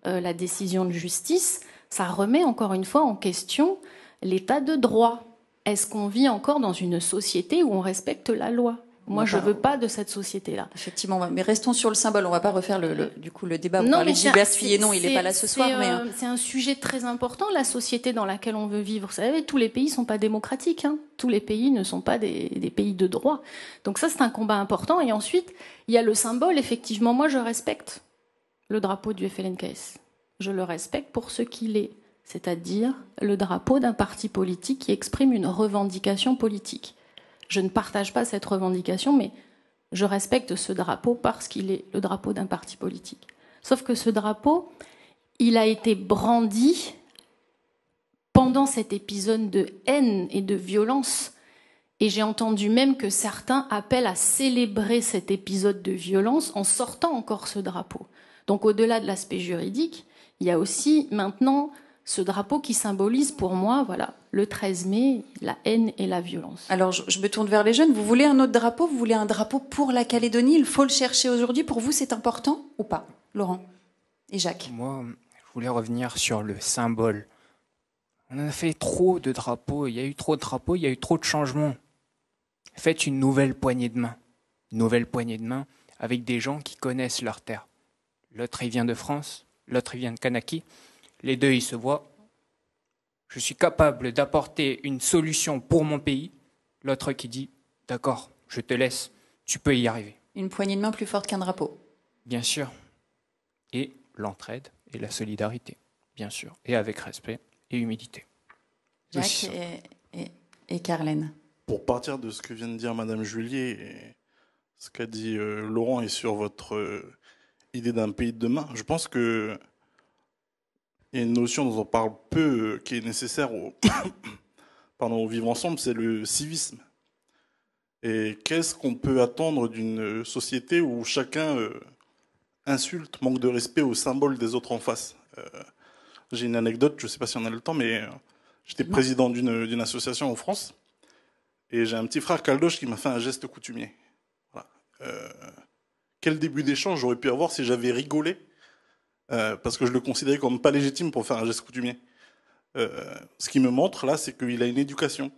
la décision de justice, ça remet encore une fois en question l'état de droit. Est-ce qu'on vit encore dans une société où on respecte la loi? Moi, je ne veux pas de cette société-là. Effectivement, mais restons sur le symbole. On ne va pas refaire le débat. Vous parlez de Gilbert Fillenon, il n'est pas là ce soir. C'est un sujet très important, la société dans laquelle on veut vivre. Vous savez, tous les pays ne sont pas démocratiques. Tous les pays ne sont pas des pays de droit. Donc ça, c'est un combat important. Et ensuite, il y a le symbole. Effectivement, moi, je respecte le drapeau du FLNKS. Je le respecte pour ce qu'il est, c'est-à-dire le drapeau d'un parti politique qui exprime une revendication politique. Je ne partage pas cette revendication, mais je respecte ce drapeau parce qu'il est le drapeau d'un parti politique. Sauf que ce drapeau, il a été brandi pendant cet épisode de haine et de violence. Et j'ai entendu même que certains appellent à célébrer cet épisode de violence en sortant encore ce drapeau. Donc au-delà de l'aspect juridique, il y a aussi maintenant ce drapeau qui symbolise pour moi, voilà, le 13 mai, la haine et la violence. Alors, je me tourne vers les jeunes. Vous voulez un autre drapeau? Vous voulez un drapeau pour la Calédonie? Il faut le chercher aujourd'hui. Pour vous, c'est important ou pas? Laurent et Jacques. Moi, je voulais revenir sur le symbole. On a fait trop de drapeaux. Il y a eu trop de drapeaux. Il y a eu trop de changements. Faites une nouvelle poignée de main. Une nouvelle poignée de main avec des gens qui connaissent leur terre. L'autre, il vient de France. L'autre, il vient de Kanaki. Les deux, ils se voient. Je suis capable d'apporter une solution pour mon pays. L'autre qui dit, d'accord, je te laisse, tu peux y arriver. Une poignée de main plus forte qu'un drapeau. Bien sûr. Et l'entraide et la solidarité, bien sûr. Et avec respect et humilité. Jacques et Carlène. Pour partir de ce que vient de dire Madame Julie et ce qu'a dit Laurent et sur votre idée d'un pays de demain, je pense que il y a une notion dont on parle peu, qui est nécessaire au vivre ensemble, c'est le civisme. Et qu'est-ce qu'on peut attendre d'une société où chacun insulte, manque de respect aux symboles des autres en face? J'ai une anecdote, je ne sais pas si on a le temps, mais j'étais président d'une association en France, et j'ai un petit frère caldoche qui m'a fait un geste coutumier. Voilà. Quel début d'échange j'aurais pu avoir si j'avais rigolé, parce que je le considérais comme pas légitime pour faire un geste coutumier. Ce qui me montre là, c'est qu'il a une éducation,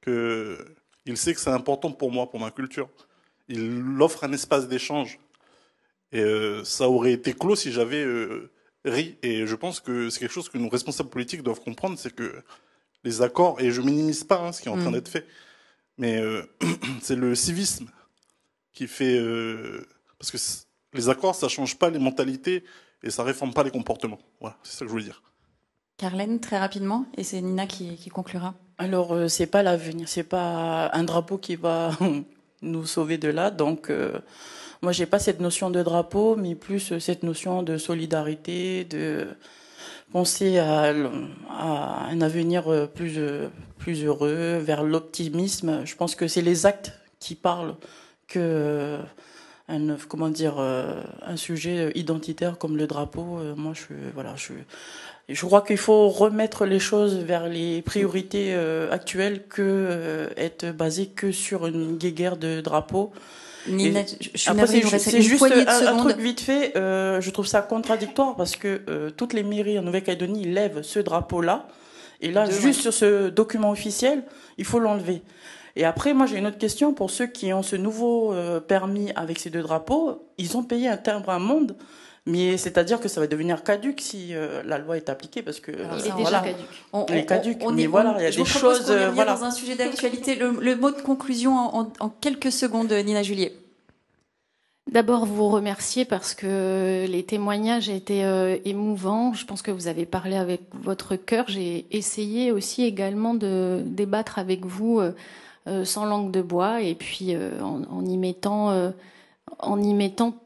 qu'il sait que c'est important pour moi, pour ma culture. Il offre un espace d'échange. Et ça aurait été clos si j'avais ri. Et je pense que c'est quelque chose que nos responsables politiques doivent comprendre, c'est que les accords, et je minimise pas ce qui est en train d'être fait, mais c'est le civisme qui fait... parce que les accords, ça change pas les mentalités et ça réforme pas les comportements. Voilà, c'est ça que je voulais dire. Carlène, très rapidement, et c'est Nina qui conclura. Alors, c'est pas l'avenir, c'est pas un drapeau qui va nous sauver de là. Donc, moi, j'ai pas cette notion de drapeau, mais plus cette notion de solidarité, de penser à un avenir plus heureux, vers l'optimisme. Je pense que c'est les actes qui parlent que un sujet identitaire comme le drapeau. Moi, je crois qu'il faut remettre les choses vers les priorités actuelles que être basé que sur une guéguerre de drapeaux. Nina, c'est juste un truc vite fait. Je trouve ça contradictoire parce que toutes les mairies en Nouvelle-Calédonie lèvent ce drapeau-là. Et là, juste sur ce document officiel, il faut l'enlever. Et après, moi, j'ai une autre question pour ceux qui ont ce nouveau permis avec ces deux drapeaux. Ils ont payé un timbre à monde, mais c'est-à-dire que ça va devenir caduc si la loi est appliquée, parce que il est déjà caduc. Il est caduc. Mais voilà, il y a des choses. Dans un sujet d'actualité, le mot de conclusion en quelques secondes, Nina Julier. D'abord, vous remercier parce que les témoignages étaient émouvants. Je pense que vous avez parlé avec votre cœur. J'ai essayé aussi également de débattre avec vous sans langue de bois, et puis en y mettant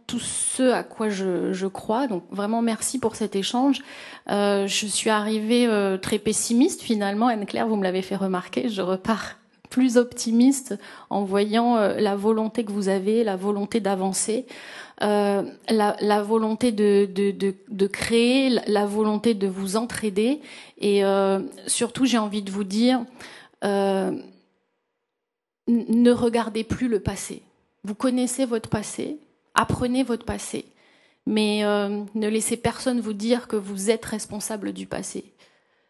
tout ce à quoi je crois. Donc vraiment merci pour cet échange. Je suis arrivée très pessimiste finalement. Anne-Claire, vous me l'avez fait remarquer. Je repars plus optimiste en voyant la volonté que vous avez, la volonté d'avancer, la volonté de créer, la volonté de vous entraider, et surtout j'ai envie de vous dire, ne regardez plus le passé. Vous connaissez votre passé, apprenez votre passé, mais ne laissez personne vous dire que vous êtes responsable du passé.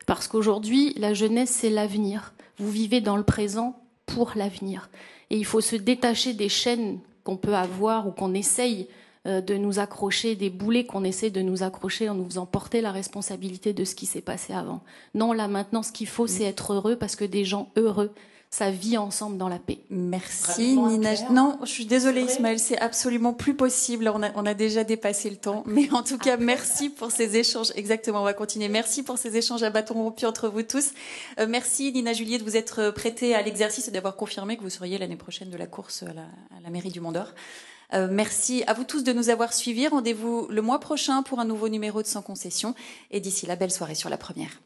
Parce qu'aujourd'hui, la jeunesse, c'est l'avenir. Vous vivez dans le présent pour l'avenir. Et il faut se détacher des chaînes qu'on peut avoir ou qu'on essaye de nous accrocher, des boulets qu'on essaie de nous accrocher en nous faisant porter la responsabilité de ce qui s'est passé avant. Non, là maintenant, ce qu'il faut, c'est être heureux, parce que des gens heureux, ça vit ensemble dans la paix. Merci Nina. Non, je suis désolée Ismaël, c'est absolument plus possible. On a déjà dépassé le temps. Mais en tout cas, merci pour ces échanges. Exactement, on va continuer. Merci pour ces échanges à bâton rompu entre vous tous. Merci Nina Julier de vous être prêtée à l'exercice et d'avoir confirmé que vous seriez l'année prochaine de la course à la mairie du Mont d'Or. Merci à vous tous de nous avoir suivis. Rendez-vous le mois prochain pour un nouveau numéro de Sans Concession. Et d'ici là, belle soirée sur La Première.